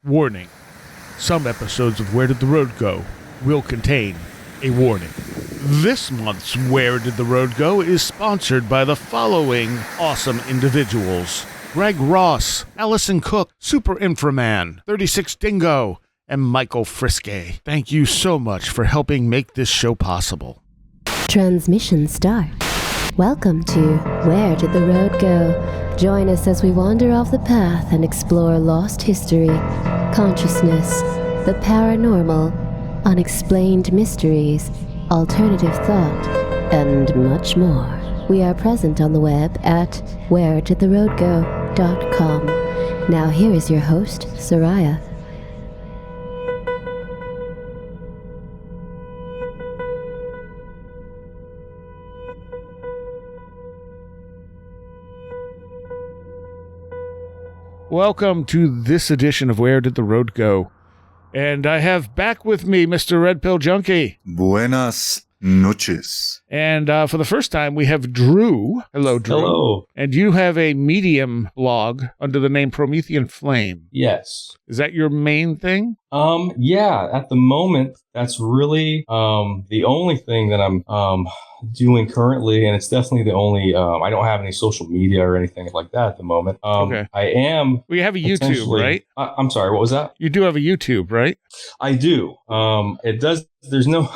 Warning. Some episodes of Where Did the Road Go will contain a warning. This month's Where Did the Road Go is sponsored by the following awesome individuals: Greg Ross, Allison Cook, Super Inframan, 36 Dingo, and Michael Friske. Thank you so much for helping make this show possible. Transmission start. Welcome to Where Did the Road Go? Join us as we wander off the path and explore lost history, consciousness, the paranormal, unexplained mysteries, alternative thought, and much more. We are present on the web at wheredidtheroadgo.com. Now here is your host, Seriah. Welcome to this edition of Where Did the Road Go? And I have back with me Mr. Red Pill Junkie. Buenas noches. And for the first time, we have Drew. Hello, Drew. Hello. And you have a Medium blog under the name Promethean Flame. Yes. Is that your main thing? Yeah, at the moment, that's really the only thing that I'm doing currently, and it's definitely the only, I don't have any social media or anything like that at the moment. Okay. I am... Well, you have a YouTube, right? I'm sorry, what was that? You do have a YouTube, right? I do. I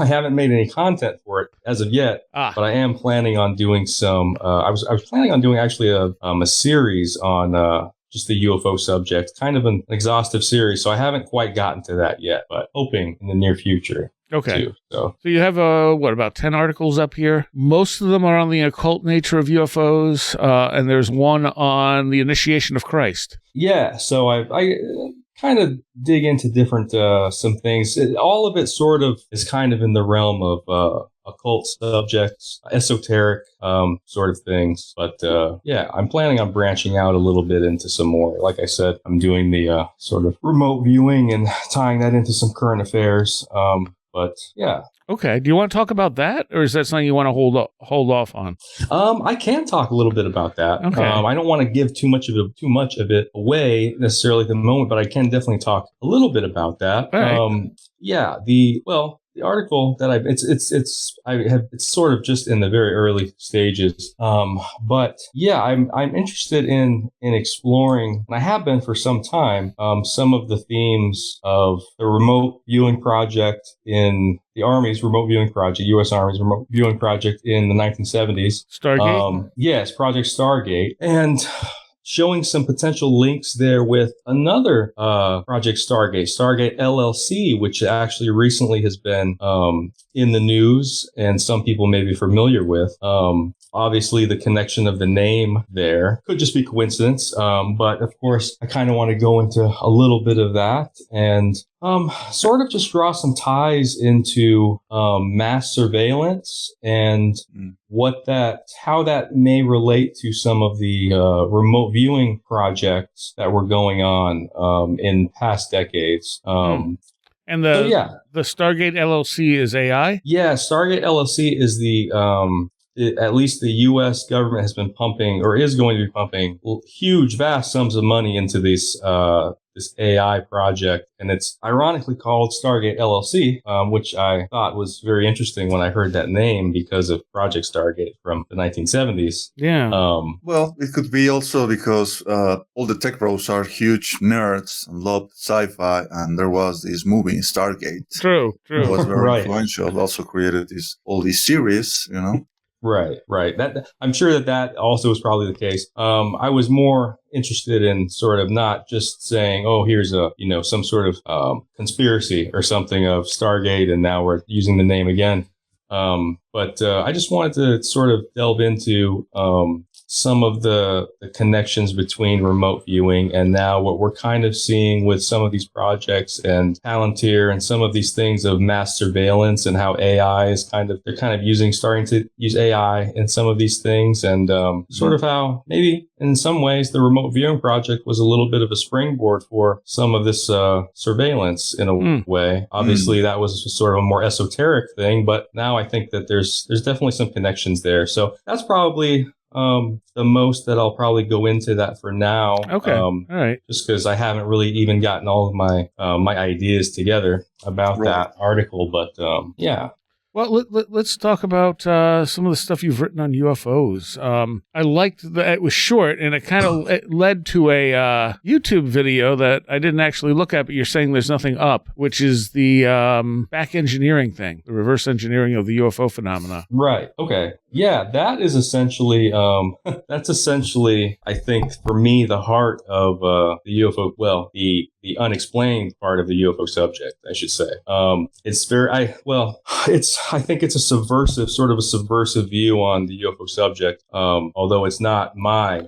haven't made any content for it as of yet, but I am planning on doing some, I was planning on doing actually a series on, just the UFO subject, kind of an exhaustive series. So I haven't quite gotten to that yet, but hoping in the near future. Okay. Too, so you have, about 10 articles up here? Most of them are on the occult nature of UFOs, and there's one on the initiation of Christ. Yeah, so I kind of dig into different, some things. All of it sort of is kind of in the realm of occult subjects, esoteric sort of things. But yeah, I'm planning on branching out a little bit into some more. Like I said, I'm doing the sort of remote viewing and tying that into some current affairs. But yeah. Okay. Do you want to talk about that, or is that something you want to hold off on? I can talk a little bit about that. Okay. I don't want to give too much of it away necessarily at the moment, but I can definitely talk a little bit about that. All right. Yeah. The article that it's sort of just in the very early stages. But yeah, I'm interested in exploring, and I have been for some time, some of the themes of the remote viewing project in the Army's remote viewing project, U.S. Army's remote viewing project in the 1970s. Stargate? Yes, Project Stargate. And showing some potential links there with another Project Stargate LLC, which actually recently has been in the news and some people may be familiar with. Obviously, the connection of the name there could just be coincidence. But of course, I kind of want to go into a little bit of that and sort of just draw some ties into mass surveillance and how that may relate to some of the remote viewing projects that were going on in past decades. And the Stargate LLC is AI? Yeah, Stargate LLC is at least the U.S. government has been pumping, or is going to be pumping, huge, vast sums of money into this AI project. And it's ironically called Stargate LLC, which I thought was very interesting when I heard that name because of Project Stargate from the 1970s. Yeah. Well, it could be also because all the tech bros are huge nerds and love sci-fi, and there was this movie, Stargate. True. It was very Right. influential. Also created all these series, Right. That I'm sure that also was probably the case. I was more interested in sort of not just saying, oh, here's some sort of conspiracy or something of Stargate, and now we're using the name again. But I just wanted to sort of delve into some of the connections between remote viewing and now what we're kind of seeing with some of these projects and Palantir and some of these things of mass surveillance and how AI is starting to use AI in some of these things, and sort of how maybe in some ways the remote viewing project was a little bit of a springboard for some of this surveillance in a way. Obviously that was sort of a more esoteric thing, but now I think that there's definitely some connections there. So that's probably the most that I'll probably go into that for now. Okay. All right. Just because I haven't really even gotten all of my my ideas together about that article. But yeah. Well, let's talk about some of the stuff you've written on UFOs. I liked that it was short, and it led to a YouTube video that I didn't actually look at, but you're saying there's nothing up, which is the back engineering thing, the reverse engineering of the UFO phenomena. Right. Okay. Yeah, that is essentially, that's essentially, I think, for me, the heart of the UFO, well, the unexplained part of the UFO subject, I should say. It's very, I think it's a subversive view on the UFO subject, although it's not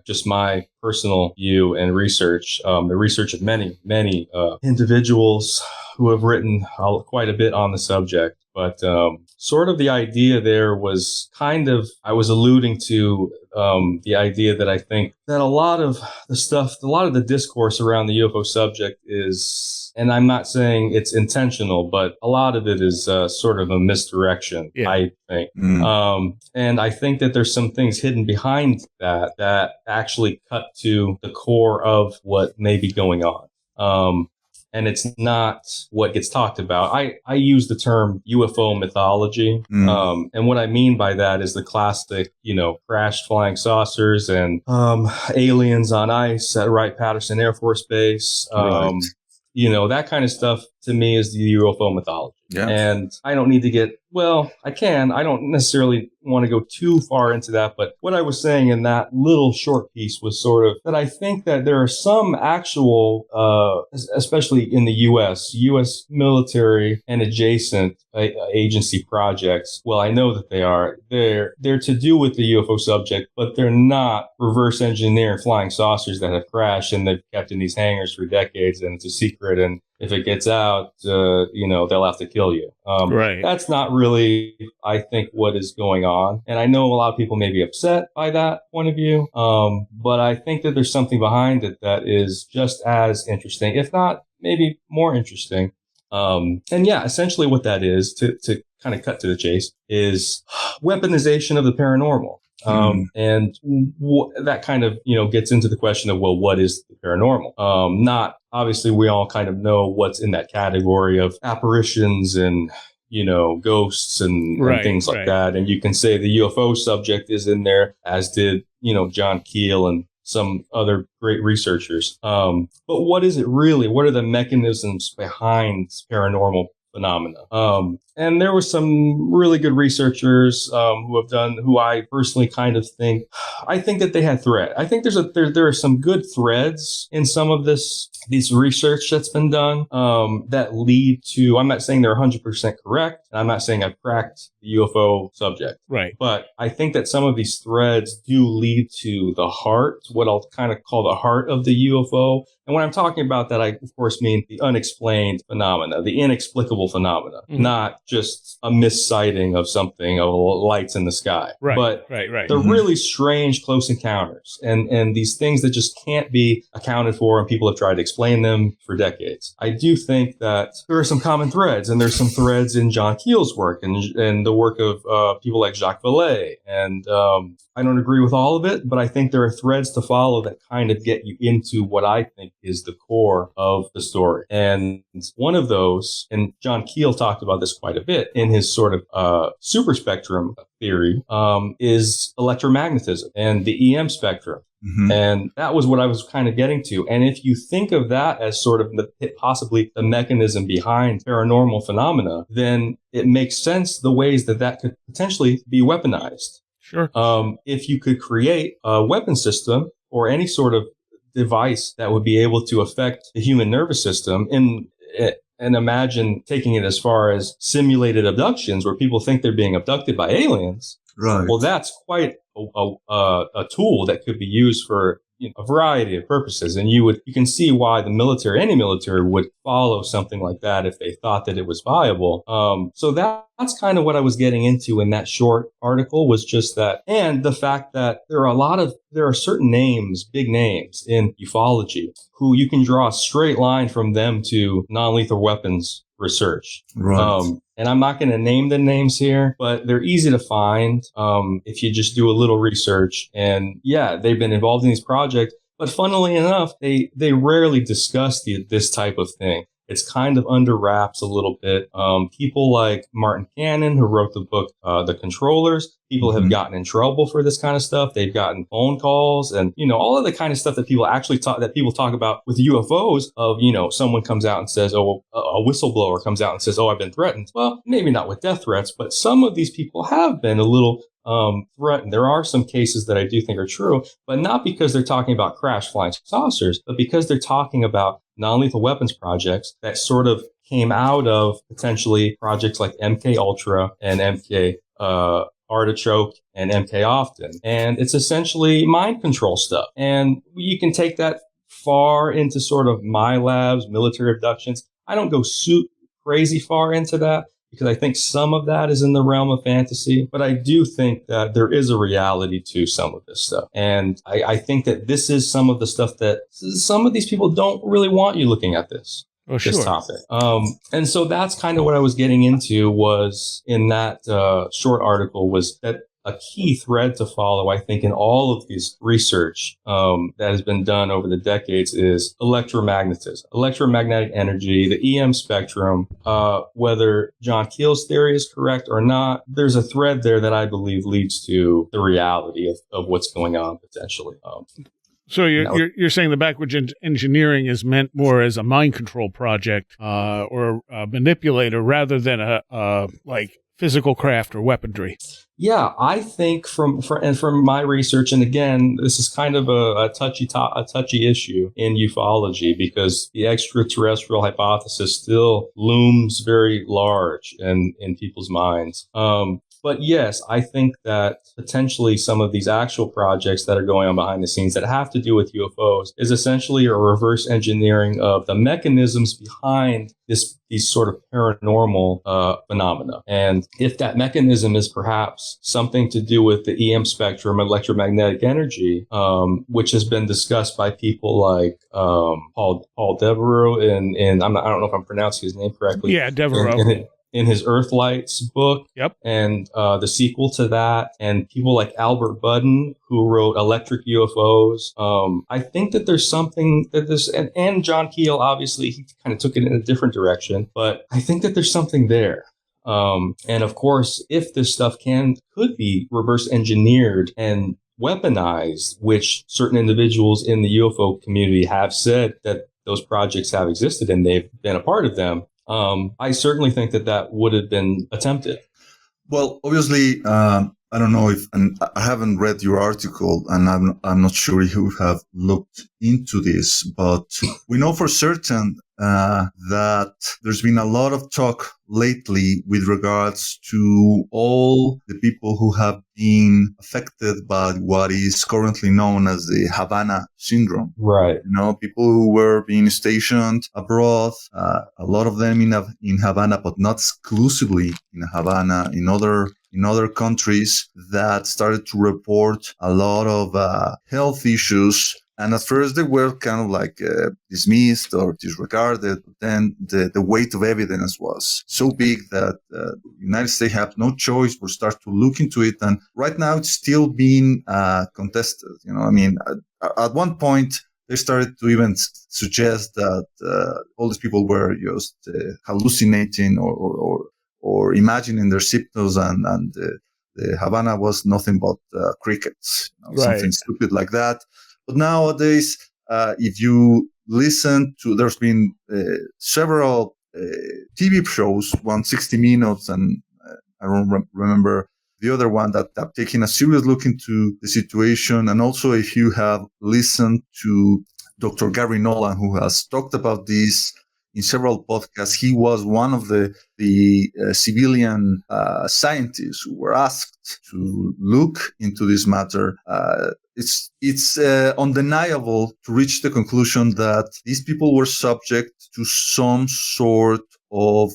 just my personal view and research, the research of many individuals who have written quite a bit on the subject. But sort of the idea there was I was alluding to the idea that I think that a lot of the discourse around the UFO subject is, and I'm not saying it's intentional, but a lot of it is sort of a misdirection, I think. And I think that there's some things hidden behind that actually cut to the core of what may be going on. And it's not what gets talked about. I use the term UFO mythology. And what I mean by that is the classic, crashed flying saucers and aliens on ice at Wright-Patterson Air Force Base. That kind of stuff to me is the UFO mythology. Yeah. And I don't need to I don't necessarily want to go too far into that. But what I was saying in that little short piece was sort of that I think that there are some actual, especially in the U.S. military and adjacent agency projects. Well, I know that they are. They're to do with the UFO subject, but they're not reverse engineer flying saucers that have crashed and they've kept in these hangars for decades and it's a secret. And if it gets out, they'll have to kill you. Right. That's not really, I think, what is going on. And I know a lot of people may be upset by that point of view. But I think that there's something behind it that is just as interesting, if not maybe more interesting. And yeah, essentially what that is, to kind of cut to the chase, is weaponization of the paranormal. And that kind of, gets into the question of, well, what is the paranormal? Obviously, we all kind of know what's in that category of apparitions and, ghosts and things like that. And you can say the UFO subject is in there, as did, John Keel and some other great researchers. But what is it really? What are the mechanisms behind paranormal phenomena? And there were some really good researchers who I personally kind of think that they had thread. I think there are some good threads in some of this research that's been done that lead to, I'm not saying they're 100% correct, and I'm not saying I've cracked the UFO subject. Right. But I think that some of these threads do lead to the heart, what I'll kind of call the heart of the UFO. And when I'm talking about that, I of course mean the unexplained phenomena, the inexplicable phenomena, not just a missighting of something, of lights in the sky. Right. But the really strange close encounters and these things that just can't be accounted for, and people have tried to explain them for decades. I do think that there are some common threads, and there's some threads in John Keel's work and the work of people like Jacques Vallée. And I don't agree with all of it, but I think there are threads to follow that kind of get you into what I think is the core of the story. And one of those, and John Keel talked about this quite a bit in his sort of super spectrum theory, is electromagnetism and the EM spectrum. And that was what I was kind of getting to. And if you think of that as sort of possibly the mechanism behind paranormal phenomena, then it makes sense the ways that could potentially be weaponized. Sure. If you could create a weapon system or any sort of device that would be able to affect the human nervous system, and imagine taking it as far as simulated abductions where people think they're being abducted by aliens. Right. Well, that's quite a tool that could be used for a variety of purposes. And you can see why any military would follow something like that if they thought that it was viable. So that's kind of what I was getting into in that short article, was just that. And the fact that there are certain names, big names in ufology, who you can draw a straight line from them to non-lethal weapons research. Right. and I'm not going to name the names here, but they're easy to find if you just do a little research. And yeah, they've been involved in these projects, but funnily enough, they rarely discuss this type of thing. It's kind of under wraps a little bit. People like Martin Cannon, who wrote the book, The Controllers, people have gotten in trouble for this kind of stuff. They've gotten phone calls and, all of the kind of stuff that people talk about with UFOs of, someone comes out and says, oh, a whistleblower comes out and says, oh, I've been threatened. Well, maybe not with death threats, but some of these people have been a little threatened. There are some cases that I do think are true, but not because they're talking about crash flying saucers, but because they're talking about non-lethal weapons projects that sort of came out of potentially projects like MK Ultra and MK Artichoke and MK Often. And it's essentially mind control stuff. And you can take that far into sort of my labs, military abductions. I don't go crazy far into that, because I think some of that is in the realm of fantasy, but I do think that there is a reality to some of this stuff. And I think that this is some of the stuff that some of these people don't really want you looking at this. Oh, sure. This topic. And so that's kind of what I was getting into was in that short article was that a key thread to follow, I think, in all of this research that has been done over the decades is electromagnetism, electromagnetic energy, the EM spectrum. Whether John Keel's theory is correct or not, there's a thread there that I believe leads to the reality of what's going on potentially. So you're saying the backwards engineering is meant more as a mind control project or a manipulator rather than a like physical craft or weaponry. Yeah, I think from my research, and again, this is kind of a touchy issue in ufology because the extraterrestrial hypothesis still looms very large in people's minds. But yes, I think that potentially some of these actual projects that are going on behind the scenes that have to do with UFOs is essentially a reverse engineering of the mechanisms behind these sort of paranormal phenomena. And if that mechanism is perhaps something to do with the EM spectrum, electromagnetic energy, which has been discussed by people like Paul Devereaux and I don't know if I'm pronouncing his name correctly. Yeah, Devereaux. In his Earthlights book, yep, and the sequel to that, and people like Albert Budden, who wrote Electric UFOs. I think that there's something that this, and John Keel, obviously, he kind of took it in a different direction, but I think that there's something there. And of course, if this stuff could be reverse engineered and weaponized, which certain individuals in the UFO community have said that those projects have existed and they've been a part of them, I certainly think that would have been attempted. Well, obviously, I don't know and I haven't read your article, and I'm not sure if you have looked into this, but we know for certain that there's been a lot of talk lately with regards to all the people who have been affected by what is currently known as the Havana syndrome. Right. People who were being stationed abroad, a lot of them in Havana, but not exclusively in Havana, in other countries that started to report a lot of health issues. And at first they were kind of like dismissed or disregarded. But then the weight of evidence was so big that the United States had no choice but start to look into it. And right now it's still being contested. At one point they started to even suggest that all these people were just hallucinating or imagining their symptoms, and the Havana was nothing but crickets, right. Something stupid like that. But nowadays, if you listen to, there's been several TV shows, 160 Minutes, and I don't remember the other one that have taken a serious look into the situation. And also, if you have listened to Dr. Gary Nolan, who has talked about this in several podcasts, he was one of the civilian scientists who were asked to look into this matter. It's undeniable to reach the conclusion that these people were subject to some sort of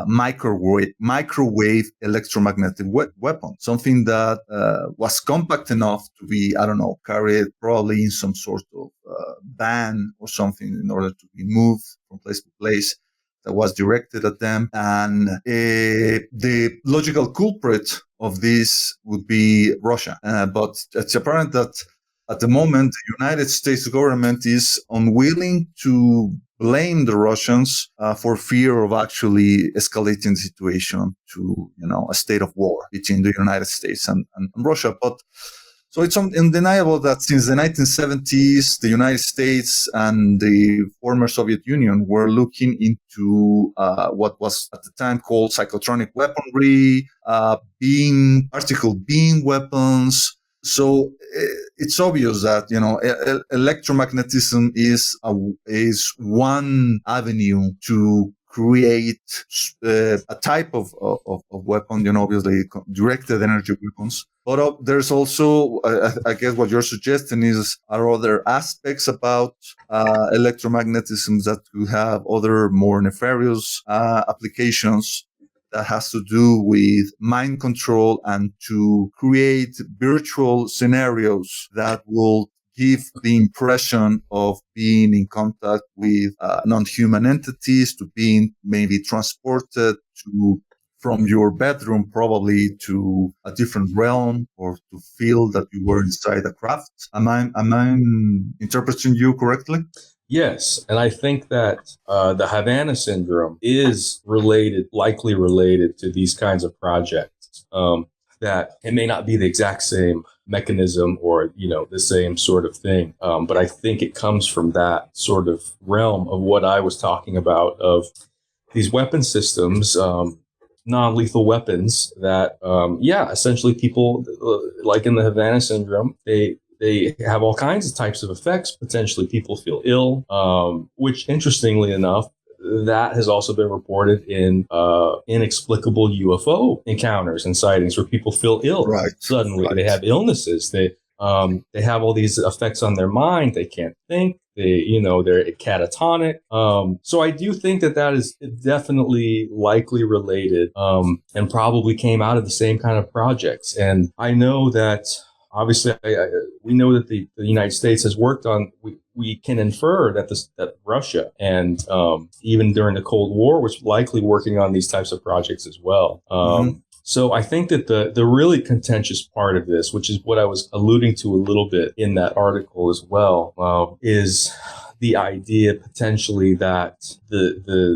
microwave electromagnetic weapon, something that was compact enough to be, carried probably in some sort of van or something in order to be moved from place to place. that was directed at them. And the logical culprit of this would be Russia. But it's apparent that at the moment, the United States government is unwilling to blame the Russians for fear of actually escalating the situation to, a state of war between the United States and Russia. But so it's undeniable that since the 1970s, the United States and the former Soviet Union were looking into what was at the time called psychotronic weaponry, particle beam weapons. So it's obvious that electromagnetism is one avenue to create a type of weapon, obviously directed energy weapons. But there's also, I guess, what you're suggesting are other aspects about electromagnetism that could have other more nefarious applications. That has to do with mind control and to create virtual scenarios that will give the impression of being in contact with non-human entities, to being maybe transported from your bedroom probably to a different realm, or to feel that you were inside a craft. Am I interpreting you correctly? Yes, and I think that the Havana syndrome is likely related to these kinds of projects. That it may not be the exact same mechanism or, the same sort of thing, but I think it comes from that sort of realm of what I was talking about, of these weapon systems, non-lethal weapons that, essentially people, like in the Havana syndrome, they have all kinds of types of effects. Potentially people feel ill, which interestingly enough, that has also been reported in inexplicable UFO encounters and sightings where people feel ill. Right. Suddenly Right. They have illnesses. They have all these effects on their mind. They can't think. They're catatonic. So I do think that is definitely likely related, and probably came out of the same kind of projects. And I know that obviously we know that the United States has worked on, we can infer that Russia and even during the Cold War was likely working on these types of projects as well. So I think that the really contentious part of this, which is what I was alluding to a little bit in that article as well, is the idea potentially that the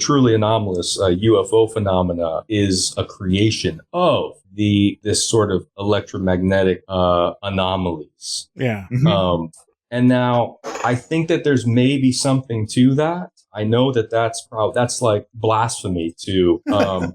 truly anomalous UFO phenomena is a creation of this sort of electromagnetic anomalies. Yeah. And now I think that there's maybe something to that. I know that's like blasphemy to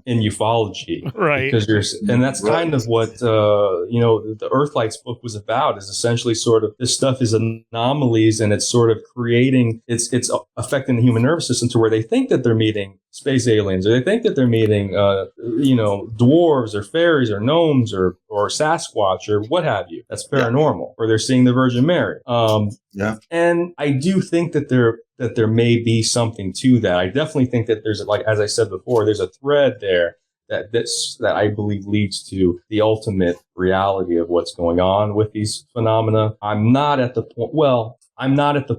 in ufology, right? Because and that's kind of what the Earthlights book was about. Is essentially sort of this stuff is anomalies, and it's sort of creating it's affecting the human nervous system to where they think that they're meeting space aliens, or they think that they're meeting dwarves or fairies or gnomes or Sasquatch or what have you. That's paranormal. Or they're seeing the Virgin Mary. And I do think that there may be something to that. I definitely think that there's, like, as I said before, there's a thread there that I believe leads to the ultimate reality of what's going on with these phenomena. I'm not at the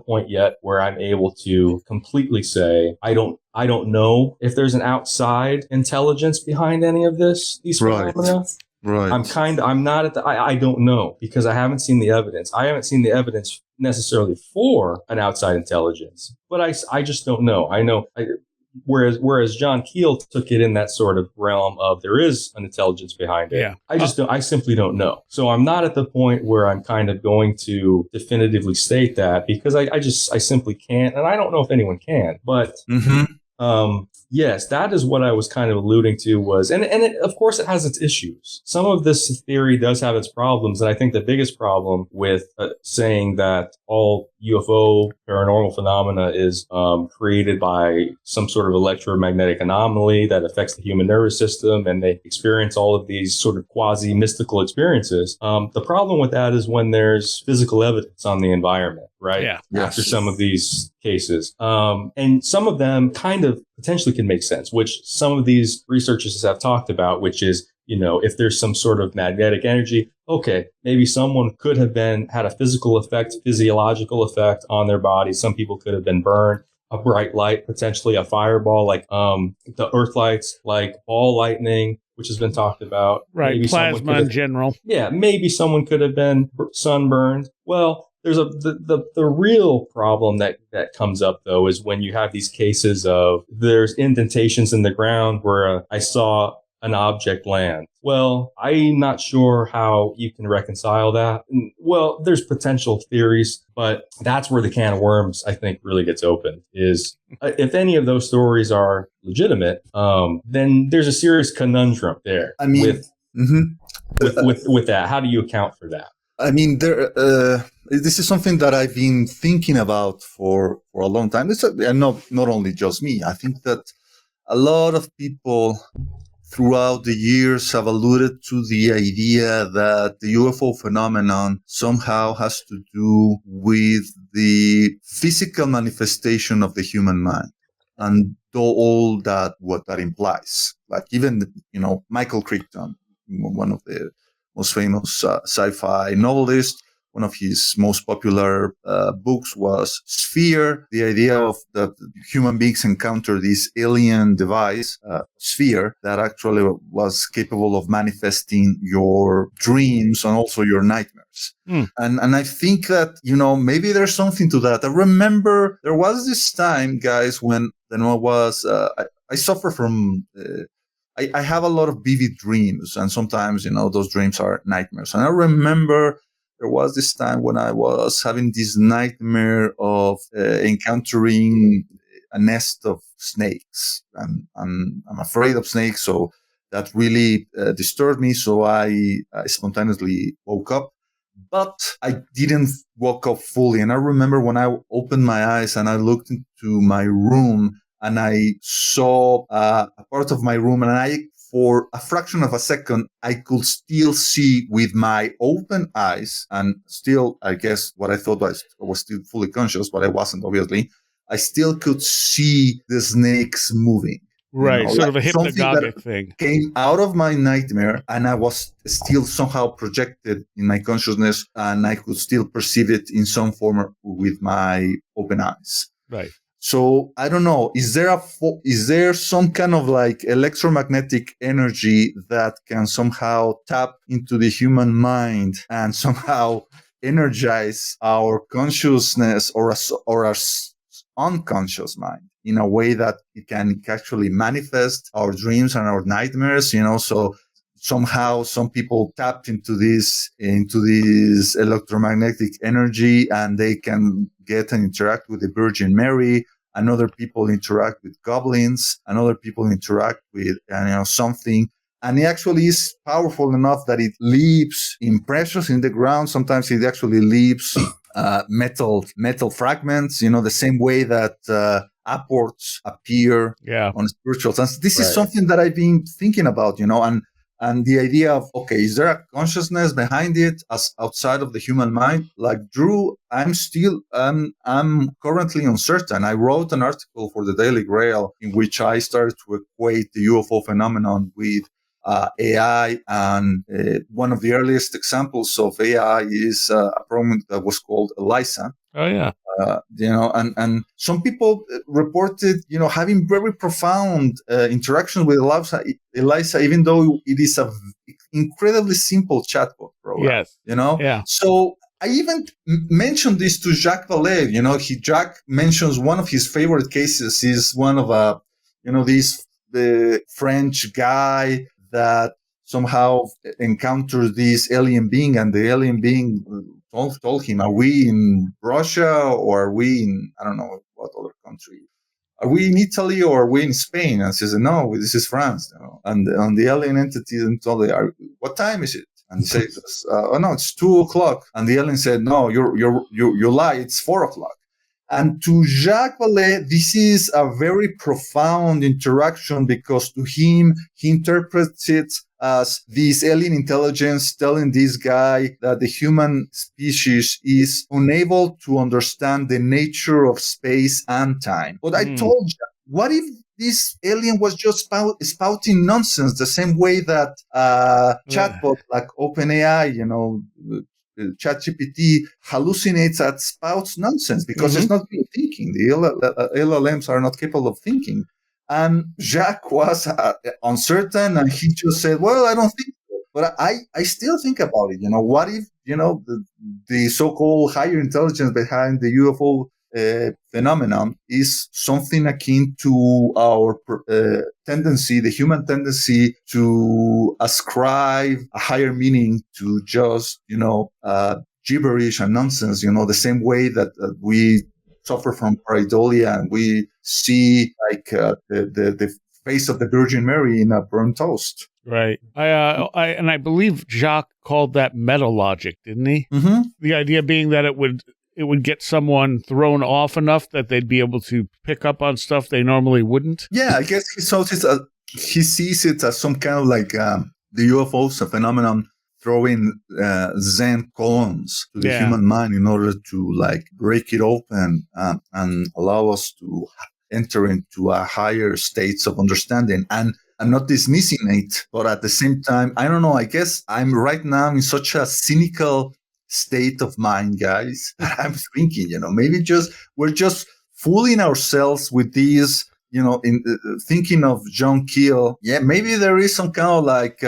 point yet where I'm able to completely say I don't know if there's an outside intelligence behind any of these phenomena. Right. I don't know, because I haven't seen the evidence. I haven't seen the evidence necessarily for an outside intelligence, but I just don't know. I know. Whereas John Keel took it in that sort of realm of there is an intelligence behind it. Yeah. I simply don't know. So I'm not at the point where I'm kind of going to definitively state that, because I simply can't, and I don't know if anyone can. But yes, that is what I was kind of alluding to was, and of course it has its issues. Some of this theory does have its problems, and I think the biggest problem with saying that all UFO paranormal phenomena is created by some sort of electromagnetic anomaly that affects the human nervous system, and they experience all of these sort of quasi-mystical experiences. The problem with that is when there's physical evidence on the environment, right? Yeah. After some of these cases. And some of them kind of potentially can make sense, which some of these researchers have talked about, which is, if there's some sort of magnetic energy, okay, maybe someone could have had a physiological effect on their body. Some people could have been burned. a bright light, potentially a fireball, like the Earth lights, like ball lightning, which has been talked about. Right, Maybe plasma in general. Yeah, maybe someone could have been sunburned. Well, there's the real problem that comes up though is when you have these cases of there's indentations in the ground where I saw an object land. Well, I'm not sure how you can reconcile that. Well, there's potential theories, but that's where the can of worms, I think, really gets opened is if any of those stories are legitimate, then there's a serious conundrum there. I mean, with that. How do you account for that? I mean, this is something that I've been thinking about for a long time. It's not only just me. I think that a lot of people throughout the years have alluded to the idea that the UFO phenomenon somehow has to do with the physical manifestation of the human mind and all that what that implies. Like even, Michael Crichton, one of the most famous sci-fi novelists, one of his most popular books was Sphere, the idea of that human beings encounter this alien device, Sphere, that actually was capable of manifesting your dreams and also your nightmares. And I think that, maybe there's something to that. I remember there was this time, guys, when I suffer from... I have a lot of vivid dreams, and sometimes, those dreams are nightmares. And I remember there was this time when I was having this nightmare of encountering a nest of snakes. And I'm afraid of snakes, so that really disturbed me. So I spontaneously woke up, but I didn't wake up fully. And I remember when I opened my eyes and I looked into my room, and I saw a part of my room, and for a fraction of a second, I could still see with my open eyes, and still, I guess what I thought was still fully conscious, but I wasn't, obviously. I still could see the snakes moving. Right, sort of a hypnagogic thing. Came out of my nightmare, and I was still somehow projected in my consciousness, and I could still perceive it in some form with my open eyes. Right. So I don't know. Is there some kind of like electromagnetic energy that can somehow tap into the human mind and somehow energize our consciousness or our unconscious mind in a way that it can actually manifest our dreams and our nightmares? So somehow some people tapped into this electromagnetic energy, and they can get and interact with the Virgin Mary, and other people interact with goblins, and other people interact with something. And it actually is powerful enough that it leaves impressions in the ground. Sometimes it actually leaves metal fragments, the same way that apports appear on spiritual sense. This is something that I've been thinking about, and the idea of, okay, is there a consciousness behind it as outside of the human mind? Like Drew, I'm currently uncertain. I wrote an article for the Daily Grail in which I started to equate the UFO phenomenon with AI, and one of the earliest examples of AI is a program that was called ELISA. Oh yeah. And some people reported, having very profound interaction with ELISA, even though it is a incredibly simple chatbot program. Yes. Yeah. So I even mentioned this to Jacques Vallée. Jacques mentions one of his favorite cases is one of the French guy that somehow encountered this alien being, and the alien being told him, are we in Russia or are we in, I don't know what other country? Are we in Italy or are we in Spain? And he says, no, this is France. And the alien entity told him, what time is it? And he says, oh no, it's 2:00. And the alien said, no, you lie, it's 4:00. And to Jacques Vallée, this is a very profound interaction, because to him, he interprets it as this alien intelligence telling this guy that the human species is unable to understand the nature of space and time. But I told Jacques, what if this alien was just spouting nonsense, the same way that chatbot like OpenAI, ChatGPT hallucinates and spouts nonsense because it's not really thinking. The LLMs are not capable of thinking. And Jacques was uncertain, and he just said, well, I don't think so. But I still think about it. What if, the so-called higher intelligence behind the UFO phenomenon is something akin to our tendency, the human tendency to ascribe a higher meaning to just, gibberish and nonsense, the same way that we suffer from pareidolia and we see like the face of the Virgin Mary in a burnt toast. Right. I believe Jacques called that meta logic, didn't he? Mm-hmm. The idea being that it would get someone thrown off enough that they'd be able to pick up on stuff they normally wouldn't. Yeah, I guess he sees it as some kind of like the UFOs, a phenomenon throwing Zen columns to the human mind in order to like break it open and allow us to enter into a higher states of understanding. And I'm not dismissing it, but at the same time, I don't know, I guess I'm right now in such a cynical state of mind, guys. I'm thinking, maybe we're just fooling ourselves with these, in thinking of John Keel. Yeah, maybe there is some kind of like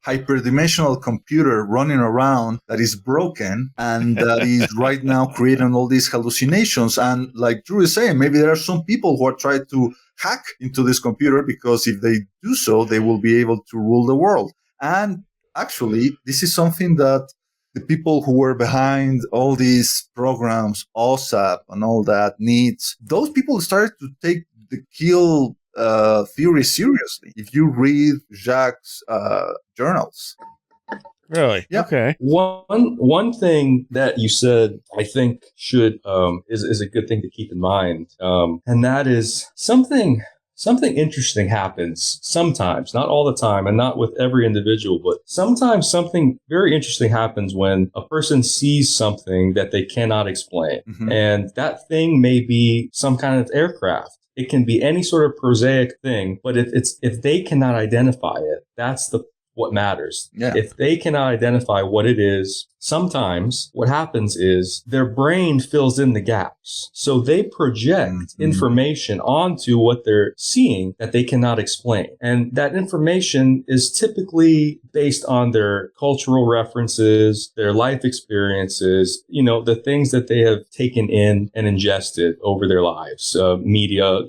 hyperdimensional computer running around that is broken and that is right now creating all these hallucinations. And like Drew is saying, maybe there are some people who are trying to hack into this computer because if they do so, they will be able to rule the world. And actually, this is something that the people who were behind all these programs, OSAP and all that needs, those people started to take the Keel theory seriously. If you read Jacques' journals. Really? Yeah. Okay. One thing that you said, I think should is a good thing to keep in mind, and that is something interesting happens sometimes, not all the time, and not with every individual, but sometimes something very interesting happens when a person sees something that they cannot explain, and that thing may be some kind of aircraft. It can be any sort of prosaic thing, but if they cannot identify it, that's what matters. Yeah. If they cannot identify what it is, sometimes what happens is their brain fills in the gaps. So they project information onto what they're seeing that they cannot explain. And that information is typically based on their cultural references, their life experiences, the things that they have taken in and ingested over their lives, media,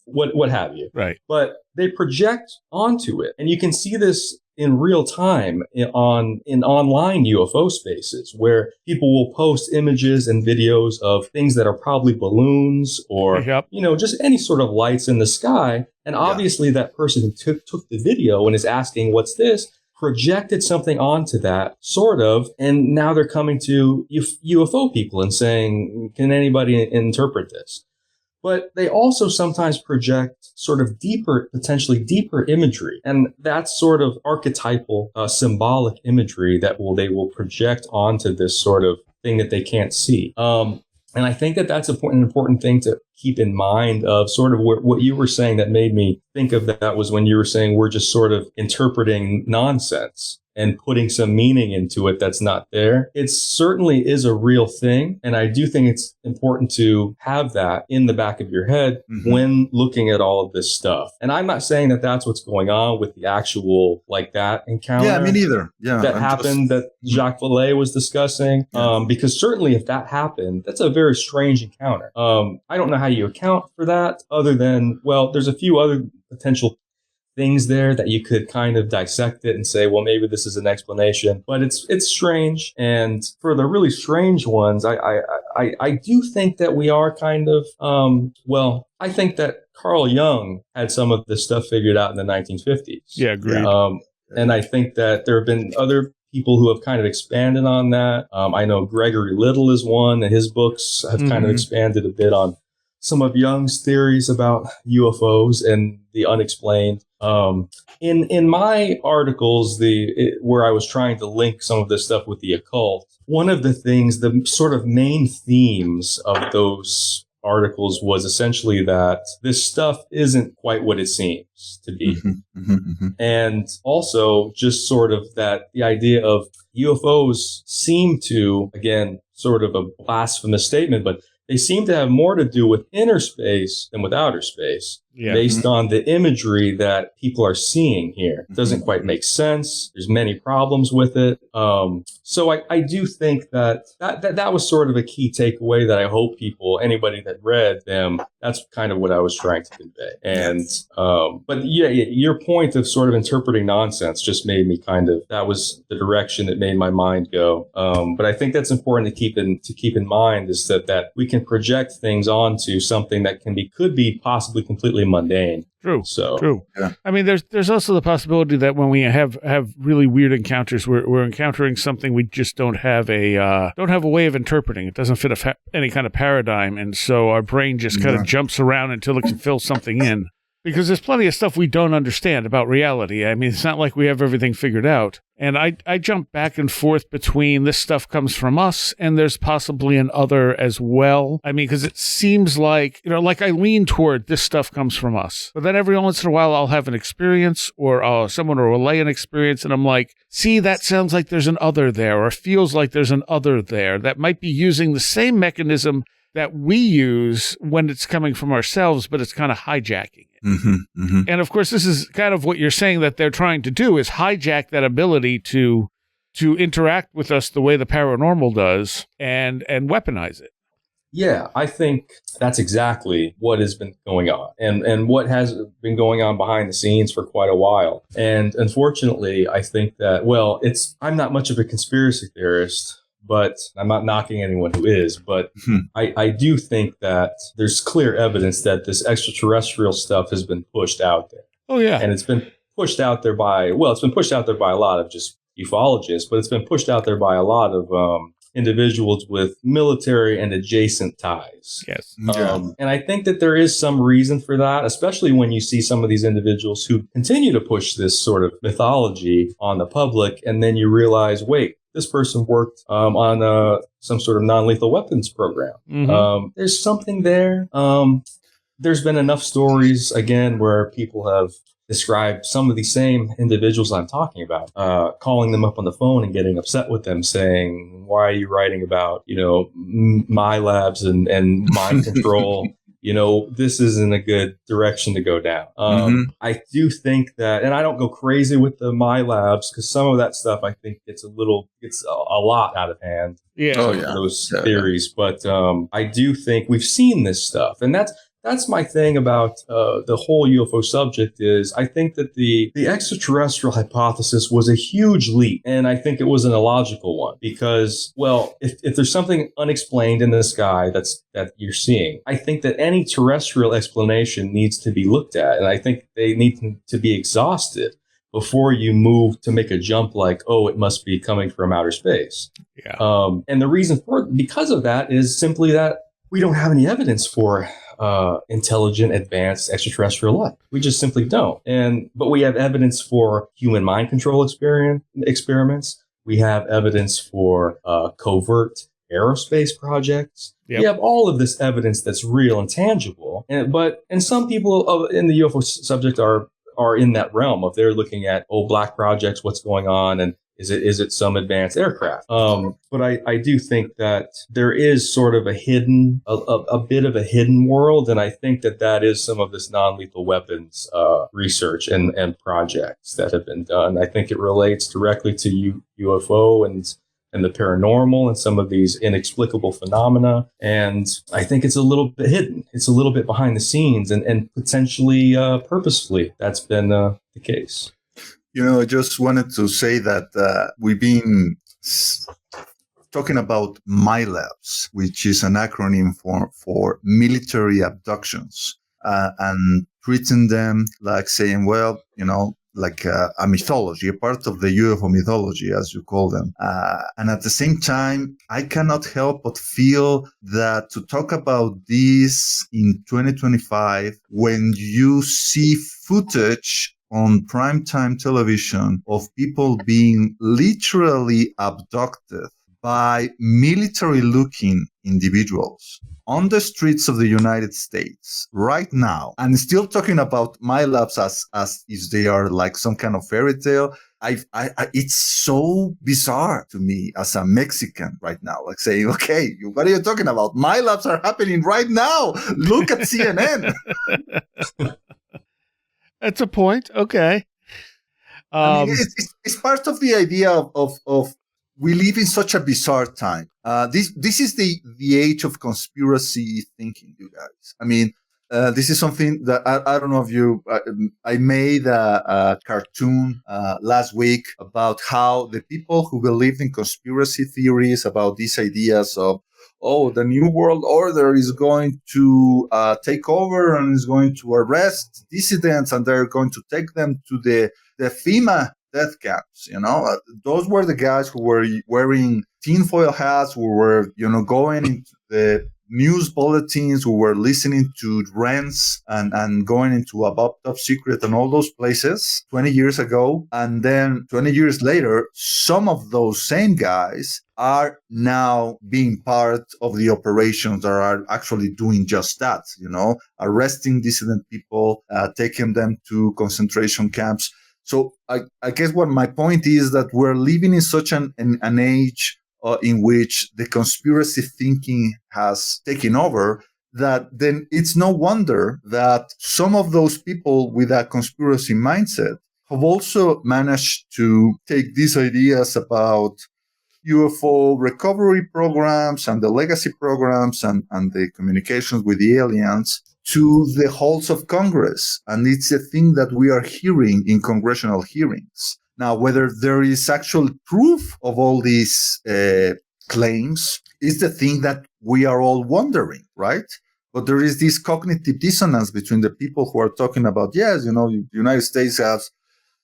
what have you. Right. But they project onto it. And you can see this in real time in online UFO spaces where people will post images and videos of things that are probably balloons or, just any sort of lights in the sky. And obviously that person who took the video and is asking, what's this? Projected something onto that, sort of, and now they're coming to UFO people and saying, can anybody interpret this? But they also sometimes project sort of potentially deeper imagery. And that's sort of archetypal, symbolic imagery that they will project onto this sort of thing that they can't see. And I think that that's an important thing to keep in mind of sort of what you were saying that made me think of that was when you were saying we're just sort of interpreting nonsense and putting some meaning into it that's not there. It certainly is a real thing. And I do think it's important to have that in the back of your head when looking at all of this stuff. And I'm not saying that that's what's going on with the actual, like that encounter. Yeah, me neither. Yeah, that happened that Jacques Vallée was discussing. Because certainly if that happened, that's a very strange encounter. I don't know how you account for that other than, well, there's a few other potential things there that you could kind of dissect it and say, well, maybe this is an explanation, but it's strange. And for the really strange ones, I do think that we are kind of, I think that Carl Jung had some of this stuff figured out in the 1950s. Yeah, agreed. And I think that there have been other people who have kind of expanded on that. I know Gregory Little is one, and his books have kind of expanded a bit on some of Jung's theories about UFOs and the unexplained. In my articles, where I was trying to link some of this stuff with the occult, one of the things, the sort of main themes of those articles was essentially that this stuff isn't quite what it seems to be. And also just sort of that the idea of UFOs seem to, again, sort of a blasphemous statement, but they seem to have more to do with inner space than with outer space, based on the imagery that people are seeing here. It doesn't quite make sense. There's many problems with it. So I do think that was sort of a key takeaway that I hope anybody that read them, that's kind of what I was trying to convey. And, but yeah, your point of sort of interpreting nonsense just made me that was the direction that made my mind go. But I think that's important to keep in mind is that we can project things onto something that could be possibly completely mundane. True. True. Yeah. I mean, there's also the possibility that when we have really weird encounters, we're encountering something we just don't have a way of interpreting. It doesn't fit any kind of paradigm, and so our brain just kind of jumps around until it can fill something in. Because there's plenty of stuff we don't understand about reality. I mean, it's not like we have everything figured out. And I jump back and forth between this stuff comes from us and there's possibly an other as well. I mean, because it seems like, like I lean toward this stuff comes from us. But then every once in a while I'll have an experience or someone will relay an experience and I'm like, see, that sounds like there's an other there or feels like there's an other there that might be using the same mechanism that we use when it's coming from ourselves, but it's kind of hijacking it. And of course, this is kind of what you're saying that they're trying to do is hijack that ability to interact with us the way the paranormal does and weaponize it. Yeah, I think that's exactly what has been going on and what has been going on behind the scenes for quite a while. And unfortunately, I think that, I'm not much of a conspiracy theorist, but I'm not knocking anyone who is, but I do think that there's clear evidence that this extraterrestrial stuff has been pushed out there. Oh, yeah. And it's been pushed out there by a lot of just ufologists, but it's been pushed out there by a lot of individuals with military and adjacent ties. Yes. And I think that there is some reason for that, especially when you see some of these individuals who continue to push this sort of mythology on the public, and then you realize, wait, this person worked on some sort of non-lethal weapons program. There's something there. There's been enough stories, again, where people have described some of the same individuals I'm talking about, calling them up on the phone and getting upset with them, saying, why are you writing about, my labs and mind control? This isn't a good direction to go down. I do think that, and I don't go crazy with the My Labs because some of that stuff I think gets a lot out of hand. Yeah. Those theories. But I do think we've seen this stuff, and that's my thing about the whole UFO subject is I think that the extraterrestrial hypothesis was a huge leap. And I think it was an illogical one because, if there's something unexplained in the sky that you're seeing, I think that any terrestrial explanation needs to be looked at. And I think they need to be exhausted before you move to make a jump like, it must be coming from outer space. Yeah. And the reason because of that is simply that we don't have any evidence for intelligent, advanced extraterrestrial life. We just simply don't. But we have evidence for human mind control experiments. We have evidence for covert aerospace projects. Yep. We have all of this evidence that's real and tangible. And some people in the UFO subject are in that realm of they're looking at black projects, what's going on, and is it some advanced aircraft? But I do think that there is sort of a bit of a hidden world. And I think that is some of this non-lethal weapons research and projects that have been done. I think it relates directly to UFO and the paranormal and some of these inexplicable phenomena. And I think it's a little bit hidden. It's a little bit behind the scenes and potentially purposefully that's been the case. I just wanted to say that we've been talking about MILABs, which is an acronym for military abductions, and treating them like saying, like a mythology, a part of the UFO mythology, as you call them. And at the same time, I cannot help but feel that to talk about this in 2025, when you see footage on primetime television of people being literally abducted by military-looking individuals on the streets of the United States right now, and still talking about my labs as if they are like some kind of fairy tale. It's so bizarre to me as a Mexican right now, like saying, okay, what are you talking about? My labs are happening right now. Look at CNN. That's a point. Okay. I mean, it's part of the idea of we live in such a bizarre time. This is the age of conspiracy thinking, you guys. I mean, this is something that I don't know if you. I made a cartoon last week about how the people who believed in conspiracy theories about these ideas of, oh, the New World Order is going to take over and is going to arrest dissidents, and they're going to take them to the FEMA death camps. You know, those were the guys who were wearing tinfoil hats, who were, going into the news bulletins, who were listening to rants and going into Above Top Secret and all those places 20 years ago. And then 20 years later, some of those same guys are now being part of the operations that are actually doing just that, arresting dissident people, taking them to concentration camps. So I guess what my point is that we're living in such an age in which the conspiracy thinking has taken over, that then it's no wonder that some of those people with that conspiracy mindset have also managed to take these ideas about UFO recovery programs and the legacy programs and the communications with the aliens to the halls of Congress. And it's a thing that we are hearing in congressional hearings. Now, whether there is actual proof of all these claims is the thing that we are all wondering, right? But there is this cognitive dissonance between the people who are talking about, yes, the United States has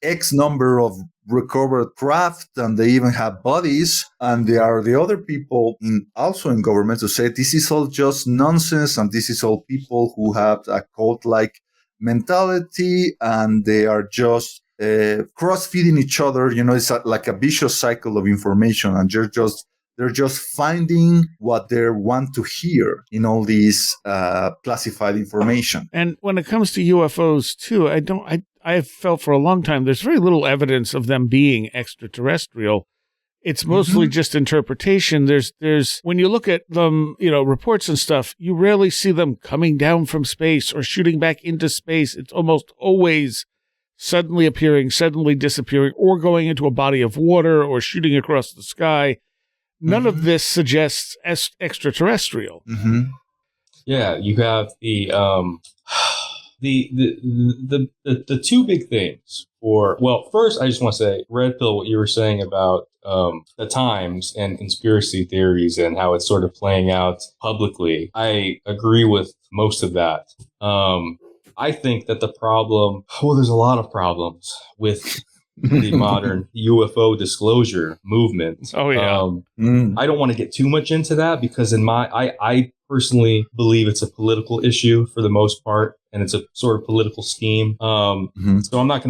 X number of recovered craft, and they even have bodies. And there are the other people also in government who say this is all just nonsense, and this is all people who have a cult-like mentality, and they are just cross-feeding each other. It's like a vicious cycle of information, and they're just finding what they want to hear in all these classified information. And when it comes to UFOs too, I have felt for a long time there's very little evidence of them being extraterrestrial. It's mostly just interpretation. There's when you look at them, reports and stuff, you rarely see them coming down from space or shooting back into space. It's almost always suddenly appearing, suddenly disappearing, or going into a body of water or shooting across the sky. None of this suggests extraterrestrial. Yeah, you have the two big things first, I just want to say, Red Pill, what you were saying about the times and conspiracy theories and how it's sort of playing out publicly. I agree with most of that. I think that there's a lot of problems with the modern UFO disclosure movement. Oh, yeah. I don't want to get too much into that because I personally believe it's a political issue for the most part, and it's a sort of political scheme. So I'm not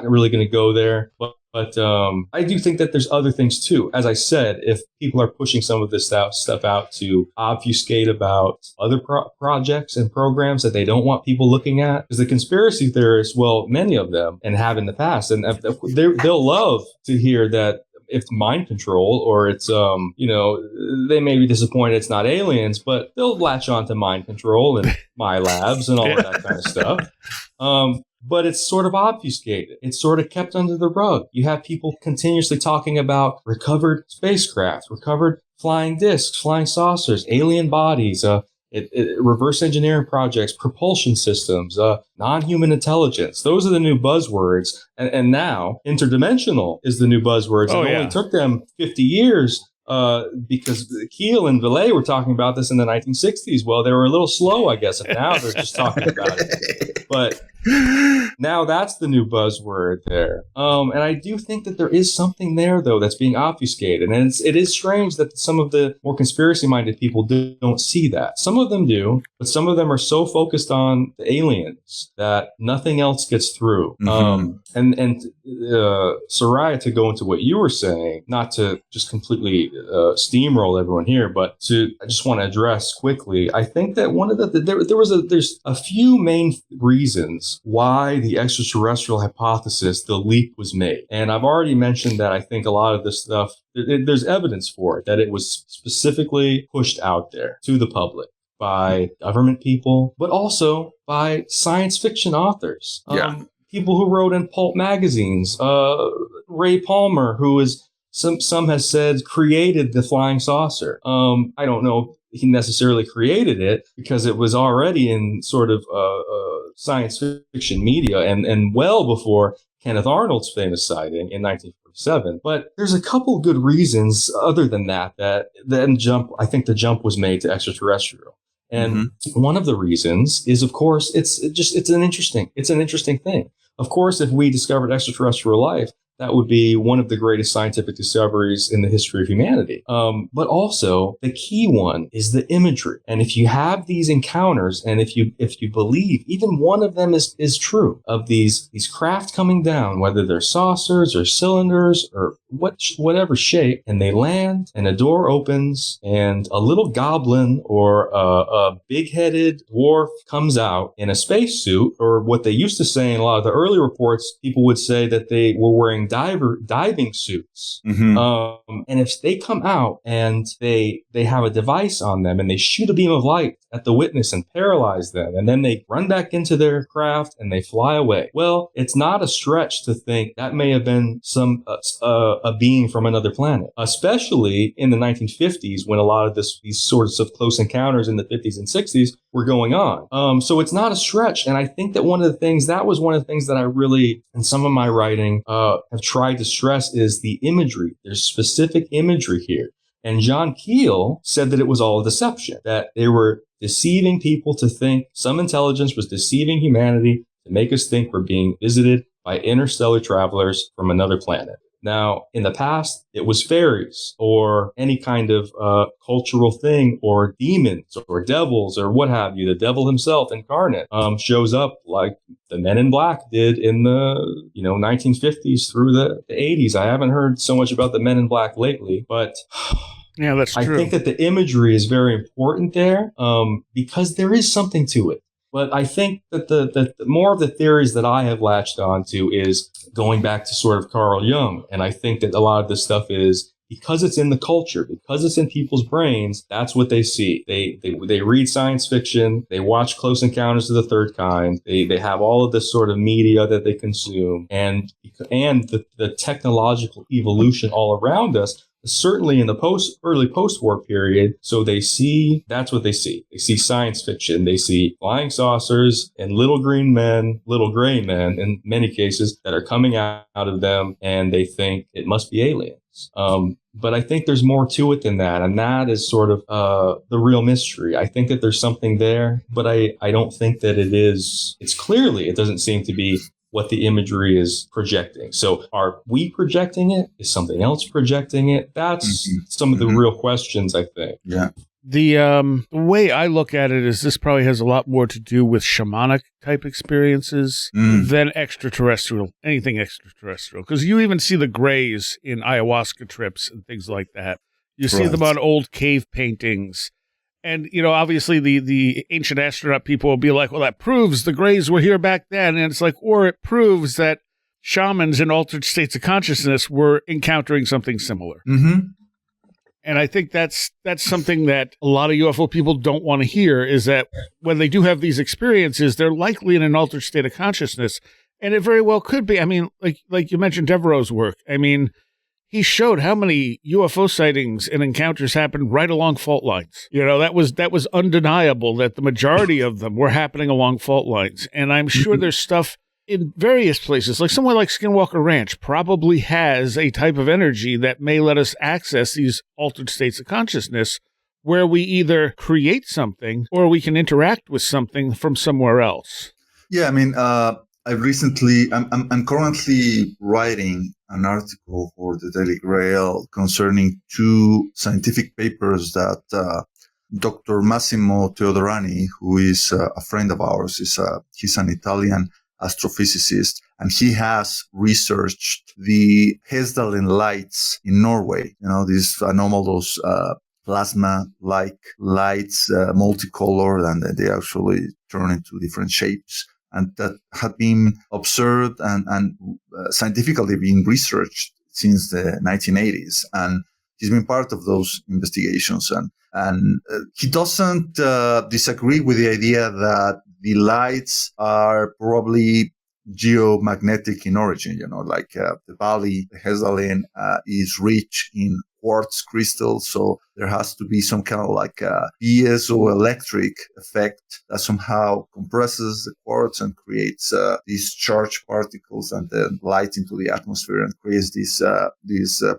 really going to go there, but I do think that there's other things too. As I said, if people are pushing some of this stuff out to obfuscate about other projects and programs that they don't want people looking at, because the conspiracy theorists, well, many of them, and have in the past, and they'll love to hear that if it's mind control or it's, they may be disappointed it's not aliens, but they'll latch on to mind control and my labs and all of that kind of stuff. But it's sort of obfuscated. It's sort of kept under the rug. You have people continuously talking about recovered spacecraft, recovered flying discs, flying saucers, alien bodies, reverse engineering projects, propulsion systems, non-human intelligence. Those are the new buzzwords. And now interdimensional is the new buzzwords. It only took them 50 years because Keel and Villay were talking about this in the 1960s. Well, they were a little slow, I guess, and now they're just talking about it. But Now that's the new buzzword there. And I do think that there is something there, though, that's being obfuscated. And it is strange that some of the more conspiracy-minded people don't see that. Some of them do, but some of them are so focused on the aliens that nothing else gets through. And Seriah, to go into what you were saying, not to just completely steamroll everyone here, but I just want to address quickly. I think that one of there's a few main reasons why the extraterrestrial hypothesis, the leap, was made. And I've already mentioned that I think a lot of this stuff, there's evidence for it, that it was specifically pushed out there to the public by government people, but also by science fiction authors. People who wrote in pulp magazines. Ray Palmer, who is, some has said, created the flying saucer. I don't know if he necessarily created it, because it was already in sort of science fiction media and well before Kenneth Arnold's famous sighting in 1947. But there's a couple good reasons other than that I think the jump was made to extraterrestrial. And one of the reasons is, of course, it's an interesting thing. Of course, if we discovered extraterrestrial life, that would be one of the greatest scientific discoveries in the history of humanity. But also, the key one is the imagery. And if you have these encounters, and if you believe even one of them is true, of these craft coming down, whether they're saucers or cylinders or whatever shape, and they land, and a door opens, and a little goblin or a big-headed dwarf comes out in a spacesuit, or what they used to say in a lot of the early reports, people would say that they were wearing diving suits. And if they come out and they have a device on them and they shoot a beam of light at the witness and paralyze them, and then they run back into their craft and they fly away. Well, it's not a stretch to think that may have been a being from another planet, especially in the 1950s, when a lot of these sorts of close encounters in the 50s and 60s were going on. So it's not a stretch. And I think that one of the things that I really, in some of my writing, have tried to stress is the imagery. There's specific imagery here. And John Keel said that it was all a deception, that they were deceiving people to think, some intelligence was deceiving humanity to make us think we're being visited by interstellar travelers from another planet. Now, in the past, it was fairies or any kind of cultural thing, or demons or devils or what have you. The devil himself incarnate shows up like the Men in Black did in the 1950s through the 80s. I haven't heard so much about the Men in Black lately, but yeah, that's true. I think that the imagery is very important there because there is something to it. But I think that the more of the theories that I have latched onto is going back to sort of Carl Jung. And I think that a lot of this stuff is because it's in the culture, because it's in people's brains, that's what they see. They read science fiction, they watch Close Encounters of the Third Kind, they have all of this sort of media that they consume, and the technological evolution all around us, certainly in the early post-war period. So that's what they see. They see science fiction. They see flying saucers and little gray men, in many cases, that are coming out of them, and they think it must be aliens. But I think there's more to it than that. And that is sort of the real mystery. I think that there's something there, but I don't think that it doesn't seem to be what the imagery is projecting. So are we projecting it? Is something else projecting it? That's some of the real questions, I think. Yeah. The way I look at it is this probably has a lot more to do with shamanic type experiences than anything extraterrestrial. Because you even see the grays in ayahuasca trips and things like that. You see them on old cave paintings. And, obviously the ancient astronaut people will be like, well, that proves the Greys were here back then. And it's like, or it proves that shamans in altered states of consciousness were encountering something similar. And I think that's something that a lot of UFO people don't want to hear, is that when they do have these experiences, they're likely in an altered state of consciousness. And it very well could be. I mean, like you mentioned Devereaux's work. I mean, he showed how many UFO sightings and encounters happened right along fault lines. That was undeniable that the majority of them were happening along fault lines. And I'm sure there's stuff in various places, like somewhere like Skinwalker Ranch probably has a type of energy that may let us access these altered states of consciousness where we either create something or we can interact with something from somewhere else. Yeah, I mean, I'm currently writing an article for the Daily Grail concerning two scientific papers that Dr. Massimo Teodorani, who is a friend of ours, he's an Italian astrophysicist, and he has researched the Hesdalen lights in Norway. These anomalous plasma-like lights, multicolored, and they actually turn into different shapes. And that had been observed and scientifically being researched since the 1980s. And he's been part of those investigations. And he doesn't disagree with the idea that the lights are probably geomagnetic in origin. The valley, the Hesdalen, is rich in quartz crystals, so there has to be some kind of like a piezoelectric effect that somehow compresses the quartz and creates these charged particles and then light into the atmosphere and creates these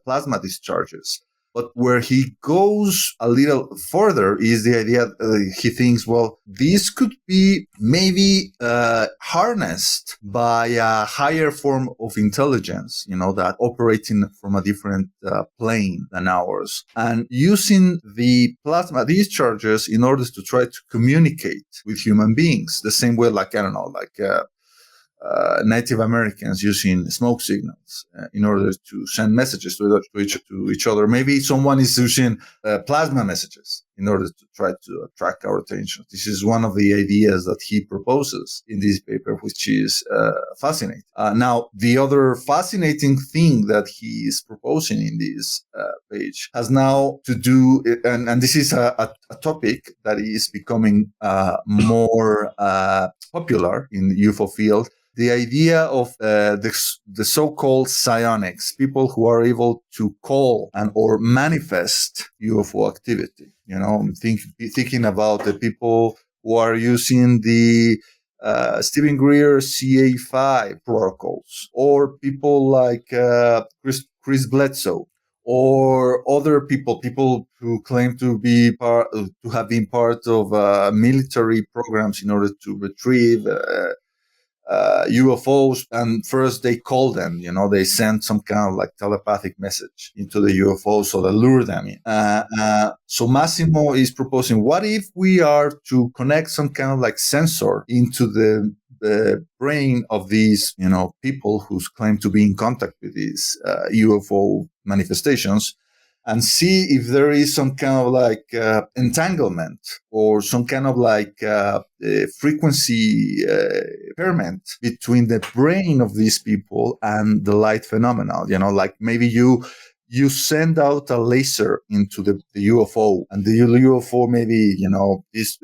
plasma discharges. But where he goes a little further is the idea he thinks, well, this could be maybe harnessed by a higher form of intelligence, that operating from a different plane than ours, and using the plasma discharges in order to try to communicate with human beings, the same way, Native Americans using smoke signals in order to send messages to each other. Maybe someone is using plasma messages in order to try to attract our attention. This is one of the ideas that he proposes in this paper, which is fascinating. Now, the other fascinating thing that he is proposing in this page has now to do, and this is a topic that is becoming more popular in the UFO field, the idea of the so-called psionics, people who are able to call or manifest UFO activity. Thinking about the people who are using the Stephen Greer CA5 protocols, or people like Chris Bledsoe, or other people who claim to have been part of military programs in order to retrieve UFOs, and first they call them, they send some kind of like telepathic message into the UFO, so they lure them in. So Massimo is proposing, what if we are to connect some kind of like sensor into the brain of these, people who claim to be in contact with these UFO manifestations, and see if there is some kind of like entanglement or some kind of like frequency impairment between the brain of these people and the light phenomenon. Like maybe you send out a laser into the UFO, and the UFO maybe, this